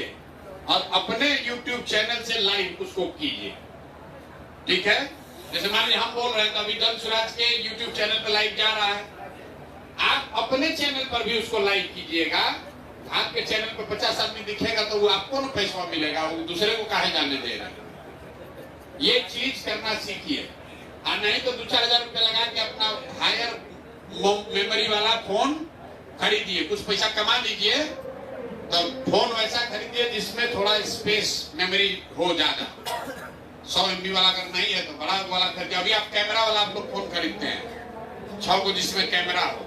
और अपने YouTube चैनल से लाइव उसको कीजिए, ठीक है। जैसे मान लीजिए हम बोल रहे हैं तो अभी जन सुराज के YouTube चैनल पर लाइव जा रहा है, आप अपने चैनल पर भी उसको लाइव कीजिएगा। आपके चैनल पर 50 आदमी दिखेगा तो वो आपको ना पैसा मिलेगा, वो दूसरे को काहे जाने दे रहा है। ये चीज करना सीखिए, और नहीं तो 2-4 हजार रुपए लगा के अपना हायर मेमोरी वाला फोन खरीदिए, कुछ पैसा कमा लीजिए, तो फोन वैसा खरीदिए जिसमें थोड़ा स्पेस मेमोरी हो ज्यादा। 100 MB वाला अगर नहीं है तो बड़ा वाला खरीदिए। अभी आप कैमरा वाला आप लोग फोन खरीदते हैं 6 को, जिसमें कैमरा हो,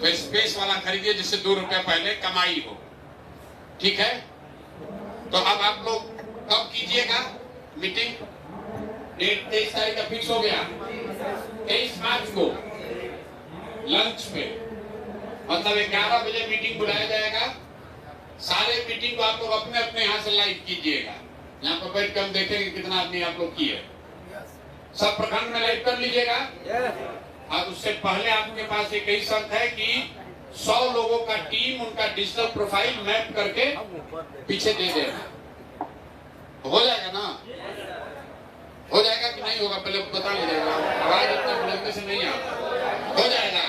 तो स्पेस वाला खरीदिए जिससे 2 रुपया पहले कमाई हो, ठीक है। तो अब आप लोग कब कीजिएगा मीटिंग? डेट 23 तारीख का फिक्स हो गया, 23 मार्च को लंच पे, मतलब 11 बजे मीटिंग बुलाया जाएगा। सारे मीटिंग को आप लोग अपने अपने यहाँ से लाइव कीजिएगा। यहाँ पर बैठ कर हम देखेंगे कितना आदमी आप लोग किए। सब प्रखंड में लाइव कर लीजिएगा। और उससे पहले आपके पास एक ही शर्त है कि 100 लोगों का टीम उनका डिजिटल प्रोफाइल मैप करके पीछे दे देना। हो जाएगा ना? हो जाएगा कि नहीं होगा पहले बता लीजिएगा, आवाज इतने बुलंदी से नहीं आता। हो जाएगा।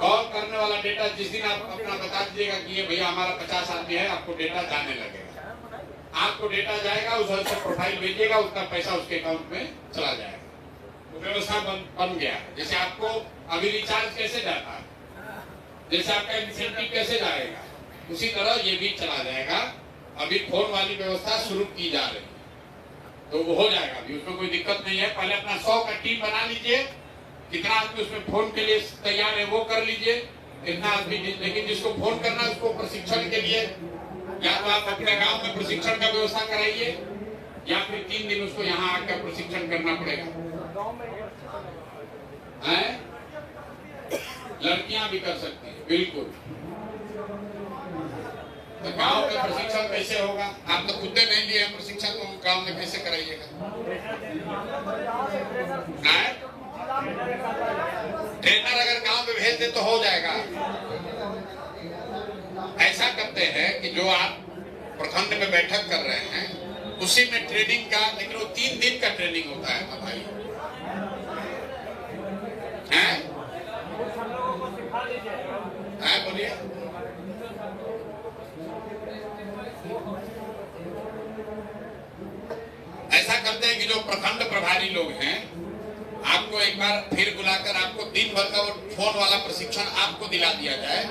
कॉल करने वाला डेटा जिस दिन आप अपना बता दीजिएगा कि ये भैया हमारा 50 आदमी है, आपको डेटा जाने लगेगा। आपको डेटा जाएगा, उस से प्रोफाइल भेजिएगा, उतना पैसा उसके अकाउंट में चला जाएगा। तो व्यवस्था बन गया। जैसे आपको अभी रिचार्ज कैसे जाता है, जैसे आपका इंसेंटिव कैसे जाएगा, उसी तरह ये भी चला जाएगा। अभी फोन वाली व्यवस्था शुरू की जा रही है, तो वो हो जाएगा। अभी उसमें कोई दिक्कत नहीं है। पहले अपना 100 का टीम बना लीजिए, कितना आदमी उसमें फोन के लिए तैयार है वो कर लीजिए, कितना आदमी। लेकिन जिसको फोन करना है उसको प्रशिक्षण के लिए या तो आप अपने गांव में प्रशिक्षण का व्यवस्था कराइए, या फिर 3 दिन उसको यहाँ आकर प्रशिक्षण करना पड़ेगा। लड़कियां भी कर सकती है, बिल्कुल। तो गांव में प्रशिक्षण कैसे होगा? आप तो खुद नहीं लिए प्रशिक्षण, तो गांव में कैसे कराइएगा? ट्रेनर अगर गांव में भेज दे तो हो जाएगा। ऐसा करते हैं कि जो आप प्रखंड में बैठक कर रहे हैं उसी में ट्रेनिंग का, लेकिन वो 3 दिन का ट्रेनिंग होता है ना भाई, हैं? बोलिए। ऐसा करते हैं कि जो प्रखंड प्रभारी लोग हैं आपको एक बार फिर बुलाकर आपको दिन भर का वो फोन वाला प्रशिक्षण आपको दिला दिया जाए,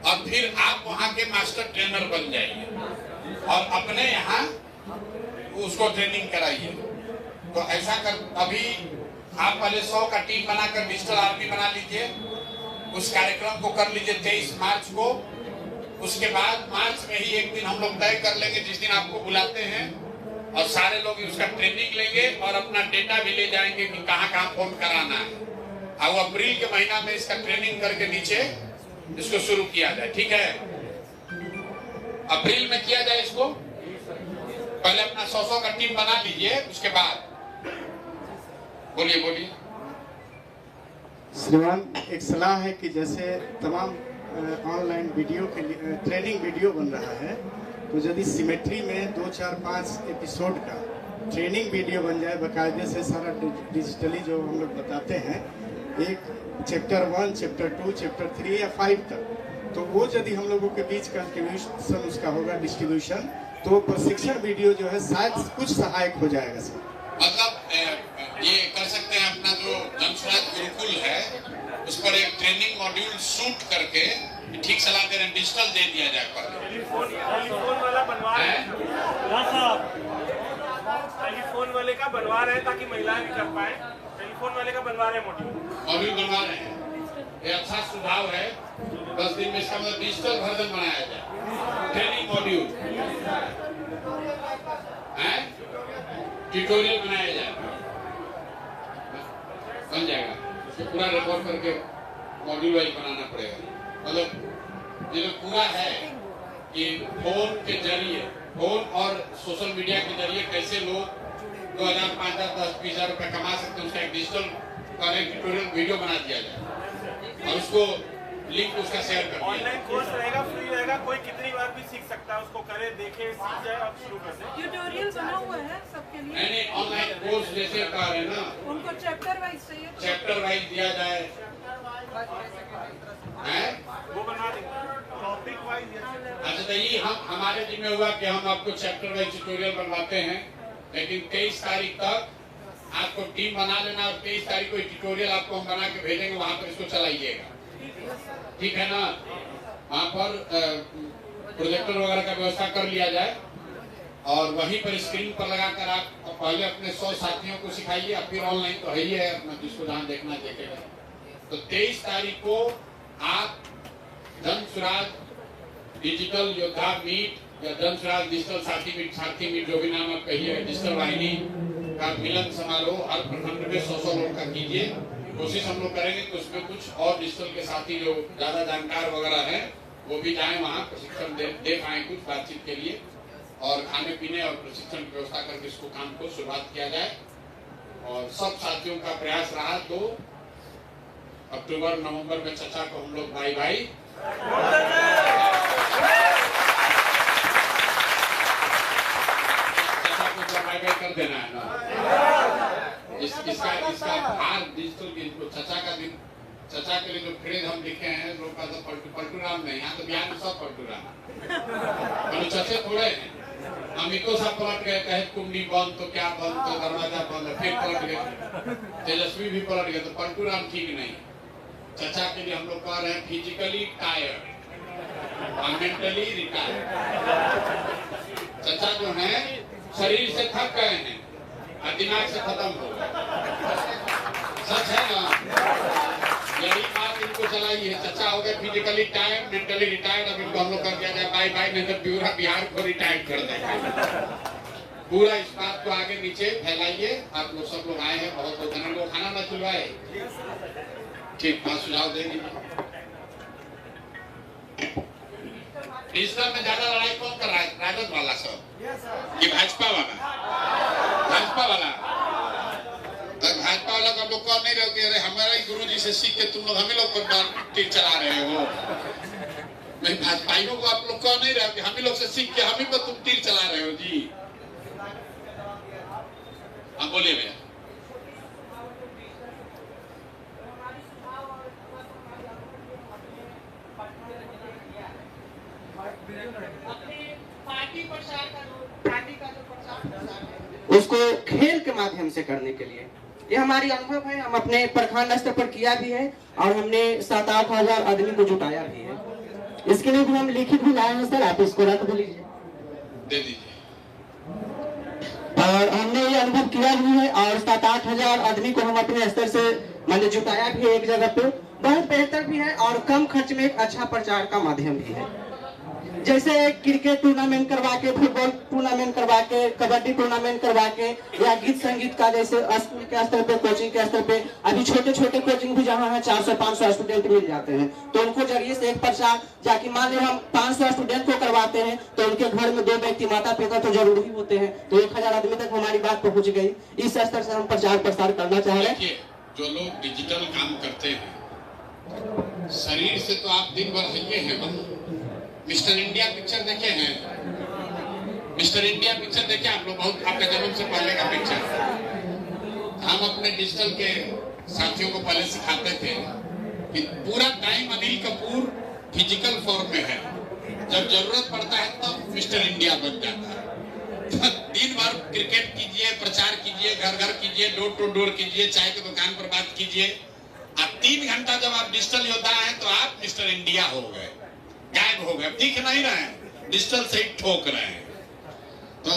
और फिर आप वहां के मास्टर ट्रेनर बन जाइए और अपने यहाँ उसको ट्रेनिंग कराइए। तो ऐसा कर, अभी आप पहले 100 का टीम बनाकर डिजिटल आर्मी बना लीजिए। उस कार्यक्रम को कर लीजिए 23 मार्च को। उसके बाद मार्च में ही एक दिन हम लोग तय कर लेंगे जिस दिन आपको बुलाते हैं, और सारे लोग उसका ट्रेनिंग लेंगे और अपना डेटा भी ले जाएंगे कि कहाँ कहाँ फोन कराना है। और अप्रैल के महीना में इसका ट्रेनिंग करके नीचे इसको शुरू किया जाए, ठीक है। अप्रैल में किया जाए इसको। पहले अपना 100 का टीम बना लीजिए, उसके बाद बोलिए बोलिए। श्रीमान, एक सलाह है कि जैसे तमाम ऑनलाइन वीडियो के लिए ट्रेनिंग वीडियो बन रहा है, तो यदि सिमेट्री में 2, 4, 5 एपिसोड का ट्रेनिंग वीडियो बन जाए बकायदे से, सारा डिजिटली जो हम लोग बताते हैं, एक चैप्टर 1, चैप्टर 2, चैप्टर 3 या 5 तक, तो वो यदि हम लोगों के बीच कंट्रीब्यूशन उसका होगा डिस्ट्रीब्यूशन, तो प्रशिक्षण वीडियो जो है शायद कुछ सहायक हो जाएगा सर। मतलब ये कर सकते हैं, अपना जो जनस्वराज गुरुकुल है उस पर एक ट्रेनिंग मॉड्यूल शूट करके ठीक सलाह दे रहे हैं, डिजिटल दे दिया जाए। टेलीफोन वाला बनवा रहे हैं, टेलीफोन वाले का बनवा रहे हैं ताकि महिलाएं भी कर पाए। टेलीफोन वाले का बनवा रहे हैं, मॉड्यूल बनवा रहे हैं। ये अच्छा सुझाव है। 10 दिन में इसका मतलब डिजिटल वर्जन बनाया जाए, ट्रेनिंग मॉड्यूल है, ट्यूटोरियल बनाया जाए, बन जाएगा। उसको पूरा रिकॉर्ड करके मॉड्यूल वाइज बनाना पड़ेगा। मतलब ये पूरा है कि फोन के जरिए, फोन और सोशल मीडिया के जरिए कैसे लोग 2000, 5000, 10, 20,000 रुपए कमा सकते हैं, उसका एक डिजिटल ट्यूटोरियल वीडियो बना दिया जाए और उसको लिंक उसका शेयर कर दिया। ऑनलाइन कोर्स रहेगा, फ्री रहेगा, कोई कितनी बार भी सीख सकता है, उसको करे, देखे, सीख जाए और शुरू कर दे। ट्यूटोरियल बना हुआ है सबके लिए। नहीं, ऑनलाइन कोर्स जैसे कह रहे हैं ना, उनको चैप्टर वाइज चाहिए, चैप्टर वाइज दिया जाए, वो बना देंगे टॉपिक वाइज। अच्छा, तो ये हमारे जिम्मे हुआ कि हम आपको चैप्टर वाइज ट्यूटोरियल बनवाते हैं, लेकिन 23 तारीख तक आपको टीम बना लेना और 23 तारीख को ट्यूटोरियल आपको हम बना के भेजेंगे, वहाँ पर इसको चलाइएगा, ठीक है ना। वहाँ पर प्रोजेक्टर वगैरह का व्यवस्था कर लिया जाए और वहीं पर स्क्रीन पर लगाकर आप पहले अपने 100 साथियों को सिखाइए, अब फिर ऑनलाइन तो है ही है, अपना जिसको जहाँ देखना देखेगा। तो 23 तारीख को आप जनस्वराज डिजिटल योद्धा मीट या जनस्वराज डिजिटल साथी मीट जो भी नाम आप कहिए, डिजिटल वाहिनी का मिलन समारोह हर प्रखंड में 100 लोग का कीजिए। कोशिश हम लोग करेंगे कि उसमें कुछ और डिजिटल के साथी जो ज्यादा जानकार वगैरह हैं वो भी जाएं, वहाँ प्रशिक्षण दे पाए कुछ बातचीत के लिए, और खाने पीने और प्रशिक्षण की व्यवस्था करके इसको काम को शुरुआत किया जाए। और सब साथियों का प्रयास रहा तो अक्टूबर नवंबर में चचा को हम लोग भाई भाई चचा को भाई भाई कर देना है ना। इसका भार डिजिटल चचा का दिन, चचा के लिए जो फ्रेज हम लिखे हैं, लोग का तो पलटू राम नहीं, यहाँ तो बिहार में सब पलटू राम, चचे थोड़े हैं। अमितो साहब पलट गए, कहे कुंडी बंद तो क्या बंद, तो दरवाजा बंद, फिर पलट गए, तेजस्वी भी पलट गए, तो पलटू राम ठीक नहीं। चचा के लिए हम लोग कह रहे हैं फिजिकली टायर्ड और मेंटली रिटायर्ड। चचा जो है शरीर से थक गए हैं और दिमाग से खत्म हो गए, सच है ना। यही बात इनको चलाई है, चचा हो गए फिजिकली टायर्ड, मेंटली रिटायर्ड। अब इनको हम लोग कर दिया जाए बाय बाय, नहीं तो पूरा बिहार को रिटायर्ड कर देंगे। पूरा इस बात को आगे नीचे फैलाइए। आप लोग सब लोग आए हैं, बहुत बहुत धन्यवाद। खाना ना खिलवाए, ठीक बात सुझाव देंगे। डिजिटल में ज्यादा लड़ाई कौन कर रहा है? राजद वाला सब कि भाजपा वाला? भाजपा वाला। तो भाजपा वाला को आप लोग कौन नहीं रहोगे? अरे हमारा ही गुरु जी से सीख के तुम लोग हमें लोग पर तीर चला रहे हो। नहीं, भाजपाइयों को आप लोग कौन नहीं रहोगे? हम ही लोग से सीख के हम ही पर तुम तीर चला रहे हो जी। आप बोलिए भैया। उसको खेल के माध्यम से करने के लिए, ये हमारी अनुभव है। हम अपने प्रखंड स्तर पर किया भी है और हमने 7-8 हजार आदमी को जुटाया भी है। इसके लिए भी हम लिखित भी लाए हैं सर, आप इसको रख दीजिए, दे दीजिए। और हमने ये अनुभव किया भी है और 7-8 हजार आदमी को हम अपने स्तर से मैंने जुटाया भी है एक जगह पे। बहुत बेहतर भी है और कम खर्च में एक अच्छा प्रचार का माध्यम भी है। जैसे क्रिकेट टूर्नामेंट करवा के, फुटबॉल टूर्नामेंट करवा के, कबड्डी टूर्नामेंट करवा के, या गीत संगीत का जैसे स्कूल के स्तर पे, कोचिंग के स्तर पे अभी छोटे छोटे कोचिंग भी जहाँ है 400-500 स्टूडेंट मिल जाते हैं। तो उनको जरिए से एक प्रचार, जाकि मान लीजिए हम 500 स्टूडेंट को करवाते हैं तो उनके घर में 2 व्यक्ति माता पिता तो जरूरी होते हैं, तो 1000 आदमी तक हमारी बात पहुंच गई। इस स्तर से हम प्रचार प्रसार करना चाह रहे हैं। जो लोग डिजिटल काम करते हैं, शरीर से तो आप दिन भर हइये हैं। मिस्टर इंडिया पिक्चर देखे हैं? मिस्टर इंडिया पिक्चर देखे आप लोग? बहुत आपके जन्म से पहले का पिक्चर। हम अपने डिजिटल के साथियों को पहले सिखाते थे कि पूरा time Anil Kapoor physical form में है, जब जरूरत पड़ता है तब मिस्टर इंडिया बन जाता है। दिन भर क्रिकेट कीजिए, प्रचार कीजिए, घर घर कीजिए, डोर टू डोर कीजिए, चाय की दुकान पर बात कीजिए। अब 3 घंटा जब आप डिजिटल योद्धा हैं तो आप मिस्टर इंडिया हो गए, गायब हो गए, दिख नहीं रहे, डिजिटल से ही ठोक रहे हैं। तो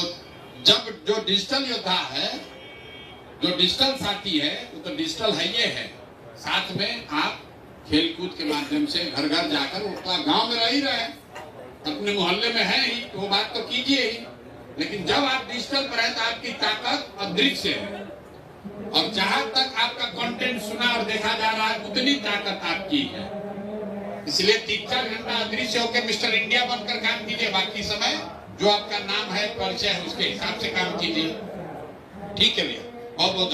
जब जो डिजिटल योद्धा है, जो डिजिटल साथी है, वो तो डिजिटल है ये है, साथ में आप खेलकूद के माध्यम से घर घर जाकर, वो तो गांव में रह ही रहे, अपने मोहल्ले में है ही, तो वो बात तो कीजिए ही। लेकिन जब आप डिजिटल पर है तो आपकी ताकत अदृश्य है, और जहां तक आपका कंटेंट सुना और देखा जा रहा है उतनी ताकत आपकी है। इसलिए 3-4 घंटा अदृश्य होकर मिस्टर इंडिया बनकर काम कीजिए, बाकी समय जो आपका नाम है, परिचय है, उसके हिसाब से काम कीजिए। ठीक है भैया, बहुत बहुत